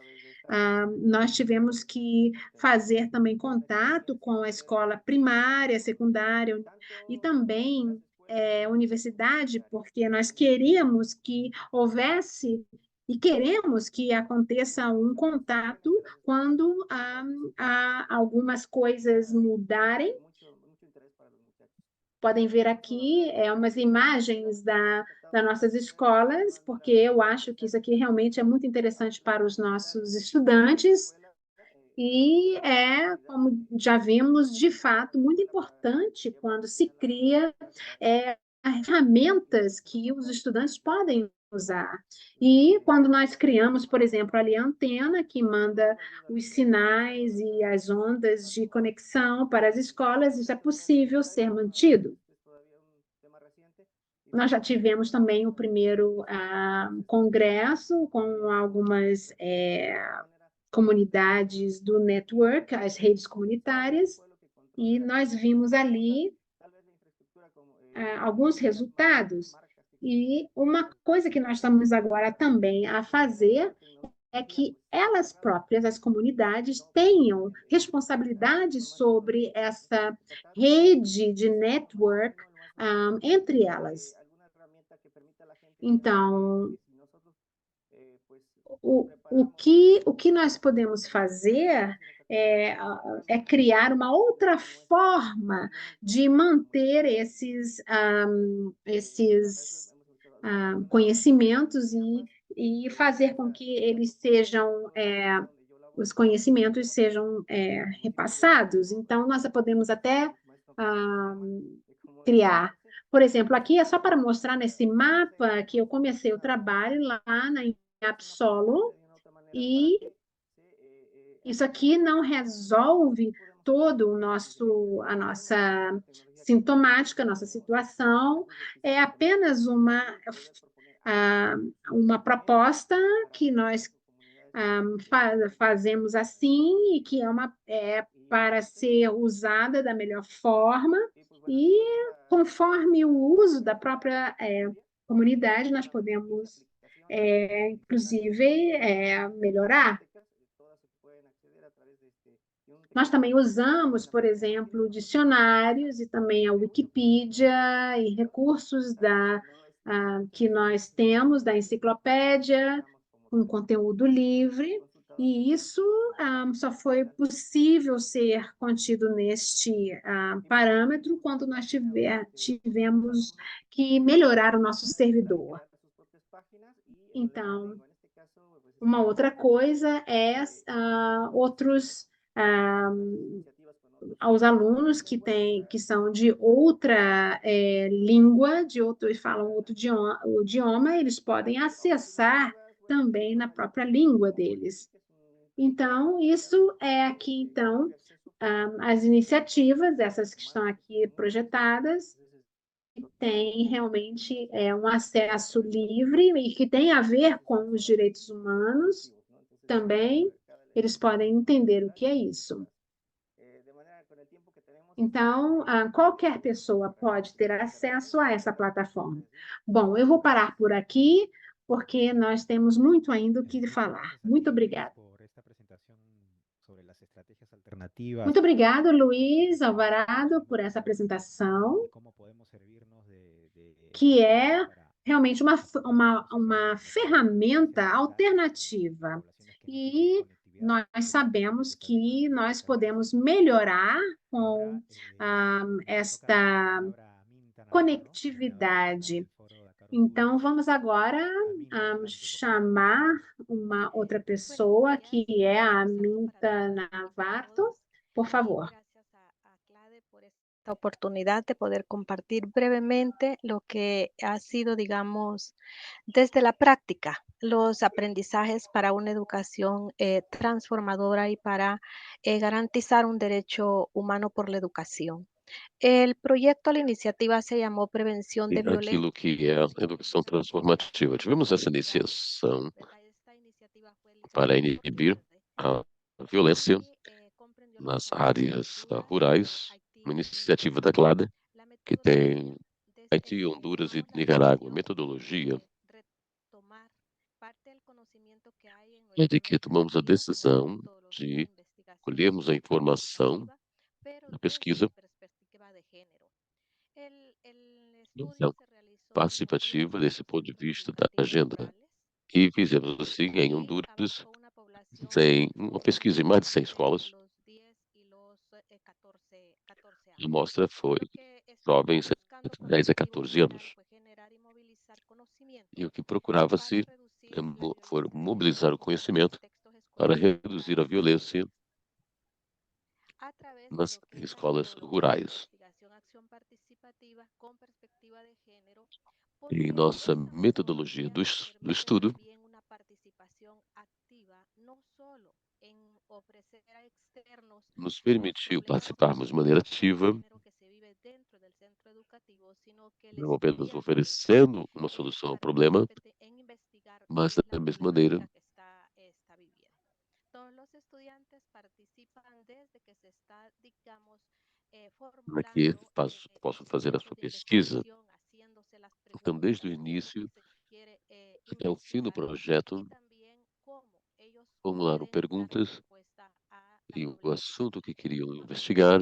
nós tivemos que fazer também contato com a escola primária, secundária e também universidade, porque nós queríamos que houvesse e queremos que aconteça um contato quando algumas coisas mudarem. Podem ver aqui umas imagens das nossas escolas, porque eu acho que isso aqui realmente é muito interessante para os nossos estudantes. E como já vimos, de fato, muito importante quando se cria ferramentas que os estudantes podem usar. E quando nós criamos, por exemplo, ali a antena que manda os sinais e as ondas de conexão para as escolas, isso é possível ser mantido. Nós já tivemos também o primeiro congresso com algumas comunidades do network, as redes comunitárias, e nós vimos ali alguns resultados. E uma coisa que nós estamos agora também a fazer é que elas próprias, as comunidades, tenham responsabilidade sobre essa rede de network entre elas. Então, o que nós podemos fazer é criar uma outra forma de manter esses conhecimentos e fazer com que eles sejam, os conhecimentos sejam repassados. Então, nós podemos até criar. Por exemplo, aqui é só para mostrar nesse mapa que eu comecei o trabalho lá na Absolo, e isso aqui não resolve todo a nossa sintomática, a nossa situação, é apenas uma proposta que nós fazemos assim e que é para ser usada da melhor forma e conforme o uso da própria comunidade, nós podemos, inclusive, melhorar. Nós também usamos, por exemplo, dicionários e também a Wikipedia e recursos que nós temos da enciclopédia, com conteúdo livre, e isso só foi possível ser contido neste parâmetro quando nós tivemos que melhorar o nosso servidor. Então, uma outra coisa é aos alunos que são de outra língua, falam outro idioma, eles podem acessar também na própria língua deles. Então, isso é aqui, então, as iniciativas, essas que estão aqui projetadas, tem realmente um acesso livre e que tem a ver com os direitos humanos também, eles podem entender o que é isso. Então, qualquer pessoa pode ter acesso a essa plataforma. Bom, eu vou parar por aqui, porque nós temos muito ainda o que falar. Muito obrigada. Muito obrigado, Luiz Alvarado, por essa apresentação, que é realmente uma ferramenta alternativa. E nós sabemos que nós podemos melhorar com esta conectividade. Então, vamos agora chamar uma outra pessoa, que é a Aminta Navarro. Por favor. Esta oportunidad de poder compartir brevemente lo que ha sido, digamos, desde la práctica, los aprendizajes para una educación transformadora y para garantizar un derecho humano por la educación. El proyecto, la iniciativa se llamó Prevención de Violencia. Aquilo que é a educação transformativa. Tivemos essa iniciação para inibir a violência nas áreas rurais, uma iniciativa da CLADE, que tem Haiti, Honduras e Nicarágua. Metodologia é de que tomamos a decisão de colhermos a informação da pesquisa de visão participativa desse ponto de vista da agenda. E fizemos assim em Honduras, uma pesquisa em mais de 100 escolas. A amostra foi jovens entre 10 a 14 anos. E o que procurava-se foi mobilizar o conhecimento para reduzir a violência nas escolas rurais. E nossa metodologia do estudo nos permitiu participarmos de maneira ativa, não apenas oferecendo uma solução ao problema, mas da mesma maneira para que possam fazer a sua pesquisa. Então, desde o início até o fim do projeto, formularam perguntas e o assunto que queriam investigar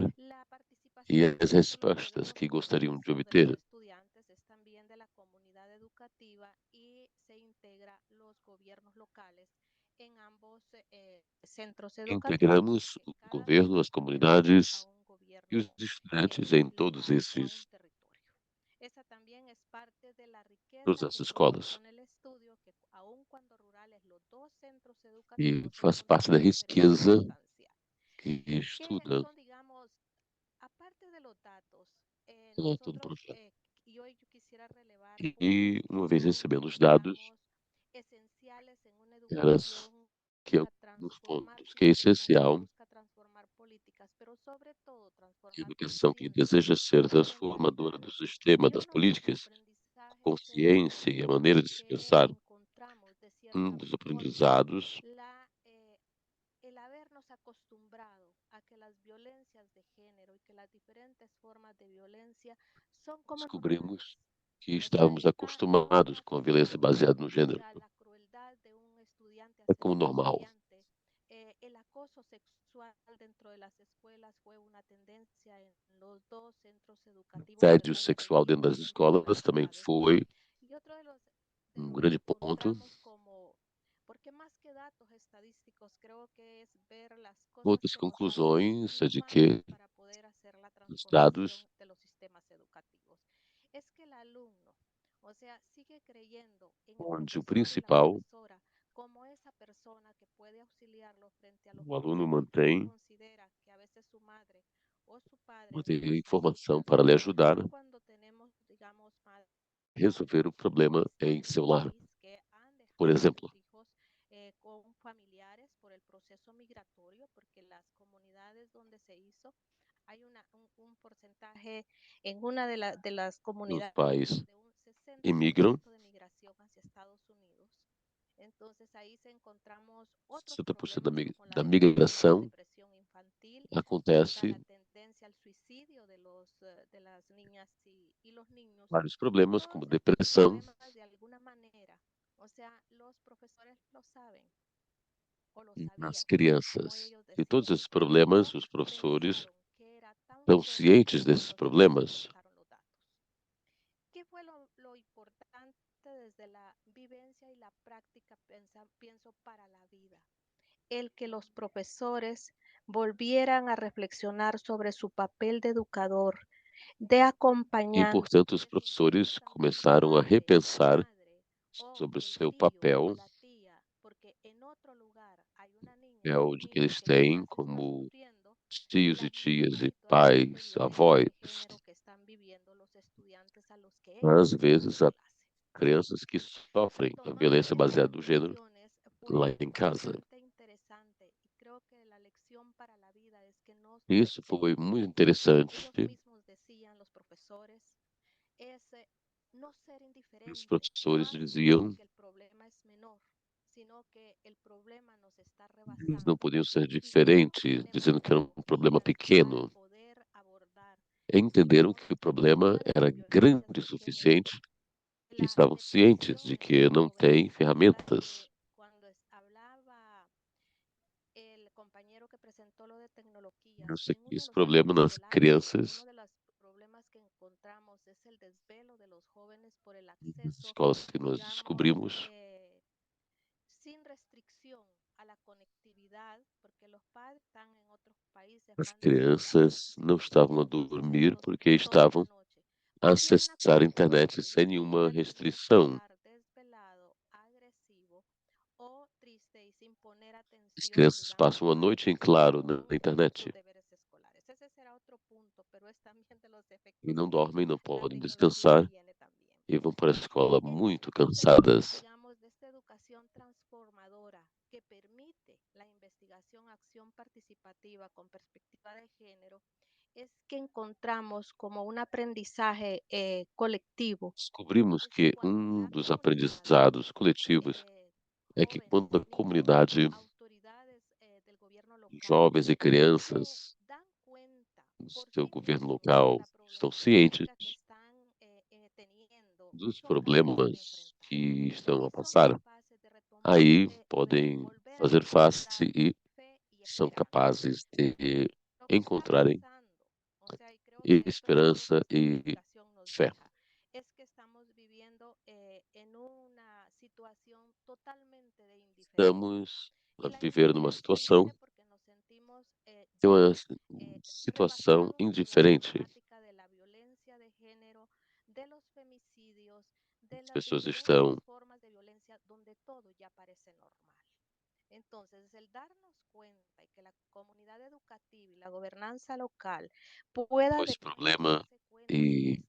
e as respostas que gostariam de obter. Integramos o governo, as comunidades e os estudantes em todos esses todas essas escolas. E faz parte da riqueza que estuda todo o projeto. E uma vez recebendo os dados, que é um dos pontos que é essencial, a educação que deseja ser transformadora do sistema, das políticas, consciência e a maneira de se pensar, um dos aprendizados descobrimos que estávamos acostumados com a violência baseada no gênero. É como normal. Assédio sexual dentro das escolas também foi um grande ponto. Outras conclusões é de que os dados onde o principal, o aluno mantém informação para lhe ajudar a resolver o problema em seu lar. Por exemplo, os pais imigram, 60% da migração acontece vários problemas como depressão. Nas crianças. E todos esses problemas, os professores estão cientes desses problemas. El que los profesores volvieran a reflexionar sobre su papel de educador, de E, acompañante. portanto, os professores começaram a repensar sobre o seu papel de que eles têm como tios e tias e pais, avós. Às vezes, há crianças que sofrem a violência baseada no gênero lá em casa. Isso foi muito interessante. Os professores diziam que eles não podiam ser diferentes, dizendo que era um problema pequeno. Entenderam que o problema era grande o suficiente e estavam cientes de que não têm ferramentas. Eu sei que esse problema nas crianças, nas escolas que nós descobrimos, as crianças não estavam a dormir porque estavam a acessar a internet sem nenhuma restrição. As crianças passam a noite em claro na internet e não dormem, não podem descansar e vão para a escola muito cansadas. Descobrimos que um dos aprendizados coletivos é que quando a comunidade, jovens e crianças do seu governo local estão cientes dos problemas que estão a passar, aí podem fazer face e são capazes de encontrarem esperança e fé. Estamos a viver numa situação, indiferente. As pessoas estão com esse problema e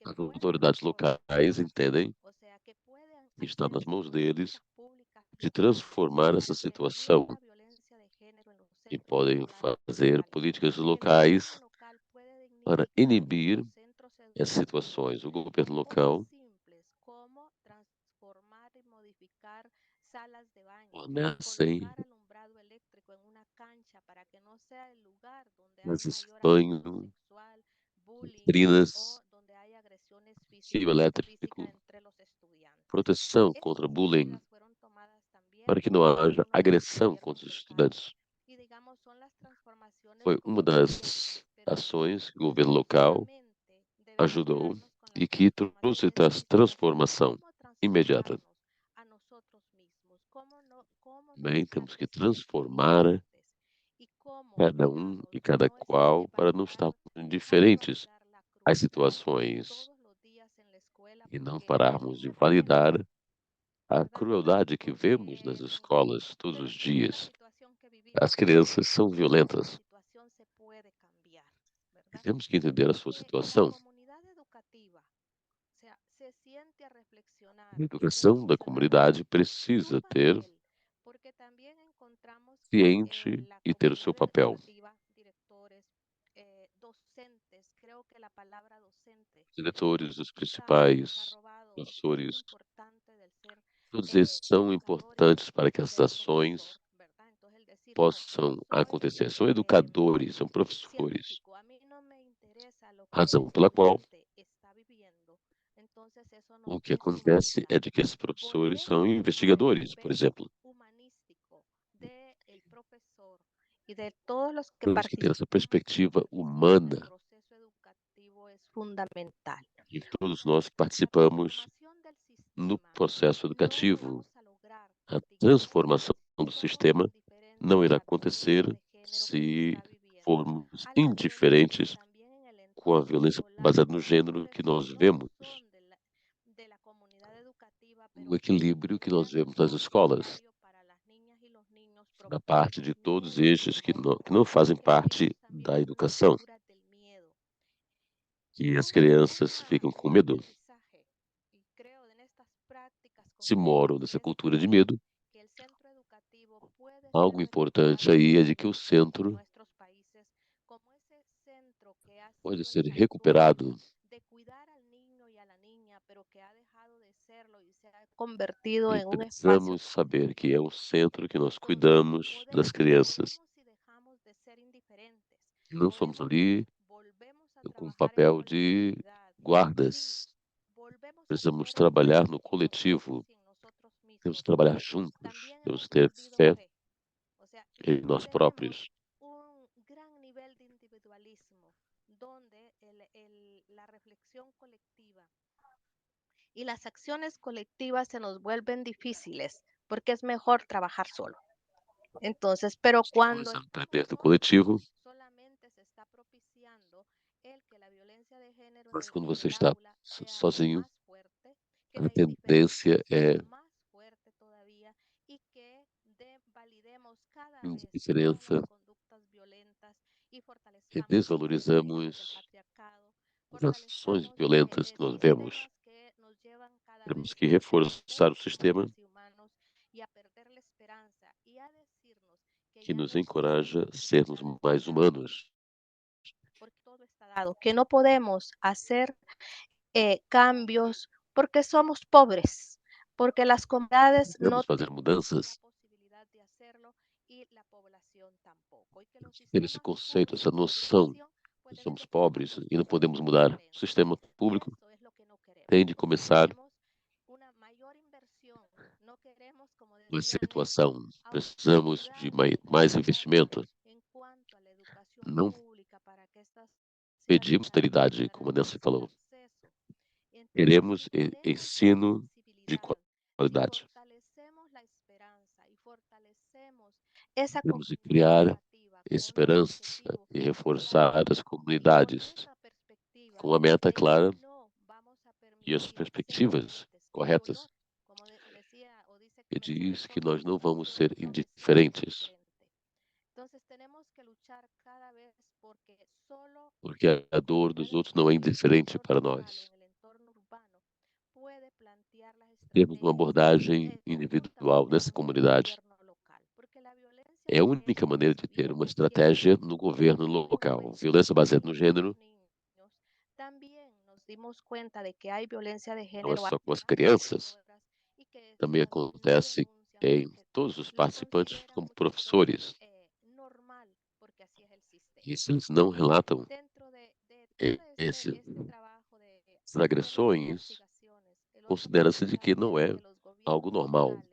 as autoridades locais entendem que está nas mãos deles de transformar essa situação e podem fazer políticas locais para inibir essas situações. O governo local fornecem casas de banho, vitrinas, fio elétrico, proteção contra bullying, para que não haja agressão contra os estudantes. Foi uma das ações que o governo local ajudou e que trouxe transformação imediata. Também temos que transformar cada um e cada qual para não estar indiferentes às situações e não pararmos de validar a crueldade que vemos nas escolas todos os dias. As crianças são violentas. E temos que entender a sua situação. A educação da comunidade precisa ter ciente e ter o seu papel. Os diretores, os principais professores, todos eles são importantes para que as ações possam acontecer. São educadores, são professores. Razão pela qual o que acontece é de que esses professores são investigadores, por exemplo. Temos que ter essa perspectiva humana. E todos nós participamos no processo educativo. A transformação do sistema não irá acontecer se formos indiferentes com a violência baseada no gênero que nós vemos. O equilíbrio que nós vemos nas escolas, da parte de todos estes que não fazem parte da educação. E as crianças ficam com medo. Se moram nessa cultura de medo, algo importante aí é de que o centro pode ser recuperado. E precisamos saber que é um centro que nós cuidamos das crianças. Não somos ali com o papel de guardas. Precisamos trabalhar no coletivo. Temos que trabalhar juntos. Temos que ter fé em nós próprios. la reflexión colectiva y las acciones colectivas se nos vuelven difíciles porque es mejor trabajar solo. Entonces, pero cuando Perto coletivo, solamente se está propiciando el que la violencia de género mas en quando en você el está aula sea sozinho, más fuerte, que a la tendência indiferencia é sea más fuerte todavía y que validemos cada vez todas indiferença las conductas violentas y e fortalezcamos los mecanismos del desvalorizamos patriarcado, as ações fortalezcamos violentas que nós vemos. sistemas que nos llevan cada Temos vez que a perder reforçar o los sistema valores humanos y a perder la esperanza y a decirnos que que ya nos no existen encoraja a sermos desigualdades mais de clase, humanos. porque todo está dado, que no podemos hacer cambios porque somos pobres, porque las comunidades no Podemos fazer tienen la mudanças. posibilidad de hacerlo y la población tampoco. Y que los Ter esse sistemas conceito, essa públicos de noção educación que pues deben somos de pobres e não fortalecerse podemos mudar. O diferente. sistema Y público esto es lo que no queremos. tem de começar Queremos una mayor inversión. No queremos, como uma decía Nelson, situação. Precisamos de mais investimento. en cuanto a la educación Não pública para que estas sean pedimos austeridade, como a ciudadanos Nancy con falou. acceso. Entonces, Queremos si tenemos ensino de sensibilidad, si qualidade. fortalecemos la esperanza y fortalecemos esa Temos de comunidad criar educativa con un esperança objetivo e claro reforçar as y con comunidades esa perspectiva com a meta de que clara no vamos a e as permitir perspectivas simplemente el corretas, dolor, como decía o dice que Mercedes diz que Sosa, nós não vamos de ser los hombres indiferentes, frente. Entonces tenemos que luchar cada vez porque solo porque a las dor dos comunidades outros não é en el indiferente entorno para rural o nós. en el entorno urbano puede plantear las Temos uma estrategias abordagem individual conjuntamente nessa con el comunidade. gobierno local, porque la violencia É a de única género maneira de ter y uma el cierre estratégia no governo dimos local. cuenta Violência baseada no de que gênero los niños también nos dimos cuenta de que hay violencia de não é género a só com as todas las crianças, horas y que também también no acontece denuncian em porque todos os lo participantes, consideran como muchas veces professores. normal, porque así es el sistema. E se eles não relatam Dentro de todo essas este trabajo de hacer las agressões, investigaciones, el otro considera-se de pilar que não es é que los algo gobiernos normal. locales,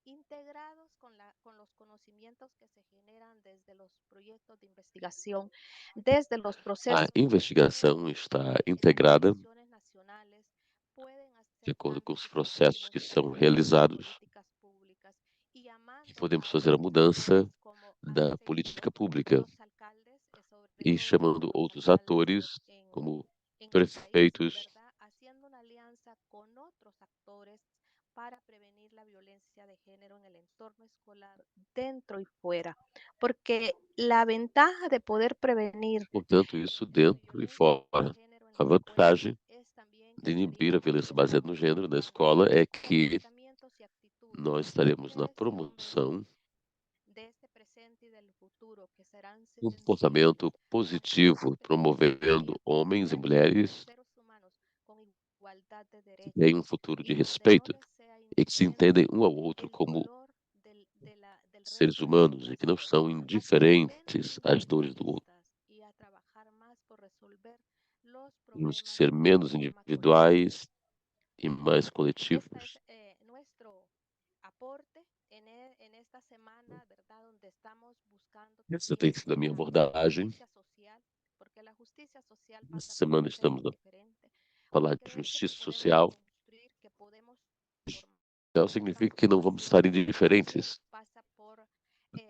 integrados con los conocimientos que se generan desde los proyectos de investigación, desde los A procesos investigação está en las integrada instituciones nacionales, pueden de hacer acordo com os cambios processos que efectivos são a través de realizados políticas públicas y e llamando podemos a fazer a mudança actores como han da política seguido pública los alcaldes, sobre e todo chamando los outros alcaldes atores, como en el país, prefeitos, ¿verdad? Haciendo una alianza con otros actores para prevenir la violencia de género en el entorno escolar, dentro y fuera. Porque la ventaja de poder prevenir portanto, isso dentro e violencia de fora. género en A la escuela vantagem es también de que inibir a estaríamos violência baseada no gênero na fomentando escola é que comportamientos y actitudes nós estaremos na de este momento, promoção de este presente y del futuro, que serán de um sensibles comportamento a todas positivo, las perspectivas y promovendo a homens e comprender que somos mulheres seres humanos con igualdad de que derechos têm um futuro de y donde no respeito les sea e que se indiferente entendem um ao outro el como dolor del seres resto de la humanos e que não población, são a que estén indiferentes às más dores do outro. humanistas y a trabajar más por resolver los Temos que problemas ser de menos forma colectiva. individuais e mais Este coletivos. es nuestro aporte en esta semana, ¿verdad? Donde estamos buscando Essa tem también sido a minha la abordagem. justicia social, porque la justicia social Essa pasa por semana no ser estamos a indiferente, falar por de creer que justiça podemos social. construir, que podemos Então formar significa que não vamos estar indiferentes. pasa por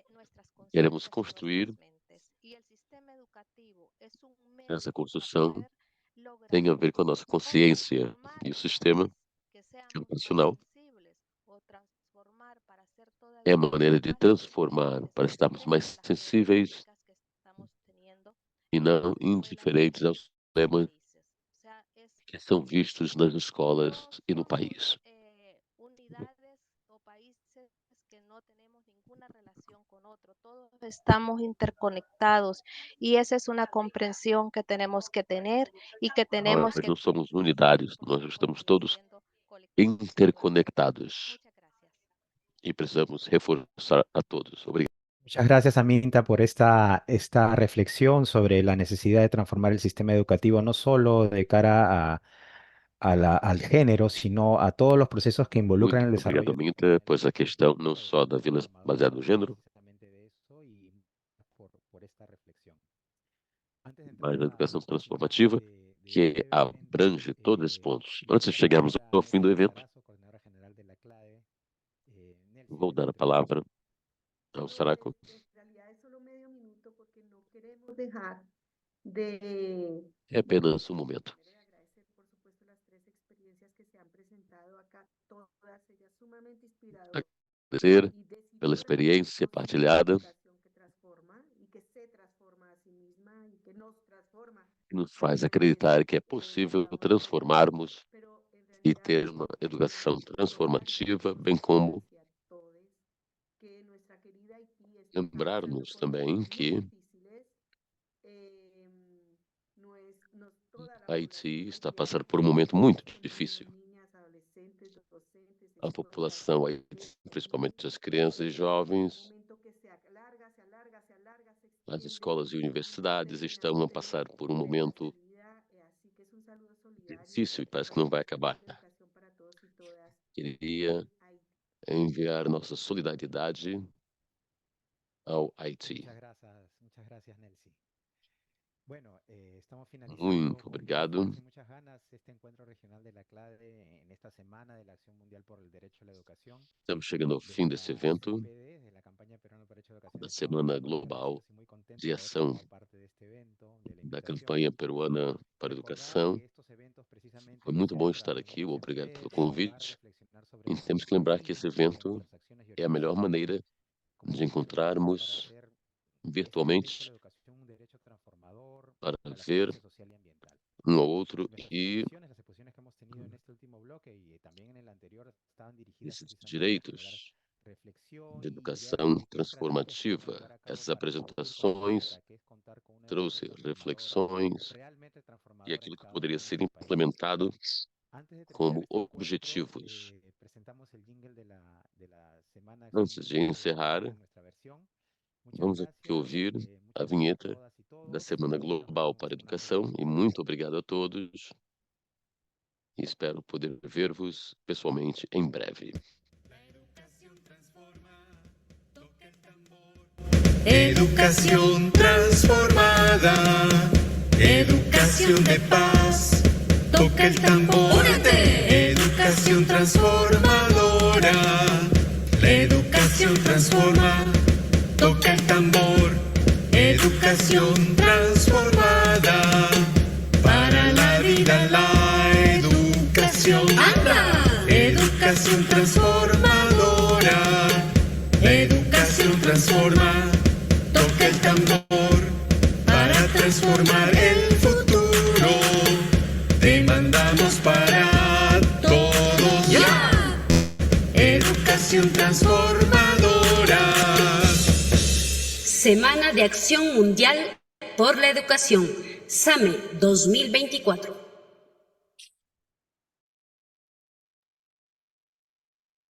nuestras Queremos conciencias y construir nuestras mentes. Y el sistema educativo es un essa medio para construção poder lograr tem a ver com a nossa o consciência transformar e o cada sistema vez que seamos más educacional sensibles o transformar para ser é a todavía maneira de más transformar inteligentes para estarmos frente a mais las sensíveis problemáticas que estamos teniendo e en não las escuelas de indiferentes aos nuestros problemas países. O sea, que são vistos nas escolas no e no somos país. unidades o países que no tenemos ninguna relación con otro, todos estamos interconectados y esa es una comprensión que tenemos que tener y que Agora, tenemos nós que não somos unidades, nós seguir estamos todos fortaleciendo colectivamente, ¿verdad? interconectados Muchas gracias. e precisamos reforçar a todos. Obrigado. Muchas gracias, Aminta, por esta reflexión sobre la necesidad de transformar el sistema educativo, no solo de cara al género, sino a todos los procesos que involucran Muito el obrigado, desarrollo. Aminta, pois a questão não só da violência baseada no gênero. Precisamente de eso y por esta reflexión. Antes de entrar mas a educação transformativa que abrange todos esses pontos. Antes de chegarmos ao fim do evento, vou dar a palavra ao Saraco. É apenas um momento. Agradecer pela experiência partilhada que nos faz acreditar que é possível transformarmos e ter uma educação transformativa, bem como lembrar-nos também que Haiti está passando por um momento muito difícil. A população haitiana, principalmente as crianças e jovens, as escolas e universidades estão a passar por um momento difícil e parece que não vai acabar. Queria enviar nossa solidariedade ao Haiti. Muito obrigado. Estamos chegando ao fim desse evento, da Semana Global de Ação da Campanha Peruana para a Educação. Foi muito bom estar aqui, obrigado pelo convite. E temos que lembrar que esse evento é a melhor maneira de encontrarmos virtualmente para ver um ao outro e esses direitos de educação transformativa. Essas apresentações trouxe reflexões e aquilo que poderia ser implementado como objetivos. Antes de encerrar, vamos aqui ouvir a vinheta da Semana Global para a Educação e muito obrigado a todos e espero poder ver-vos pessoalmente em breve. Educación transformada, educación de paz, toca el tambor. ¡Únete! Educación transformadora, la educación transforma, toca el tambor. Educación transformada, para la vida la educación. ¡Anda! Educación transformadora, educación transforma, toca el tambor para transformar el futuro. Demandamos para todos. ¡Ya! Educación transformadora. Semana de Acción Mundial por la Educación, SAME 2024.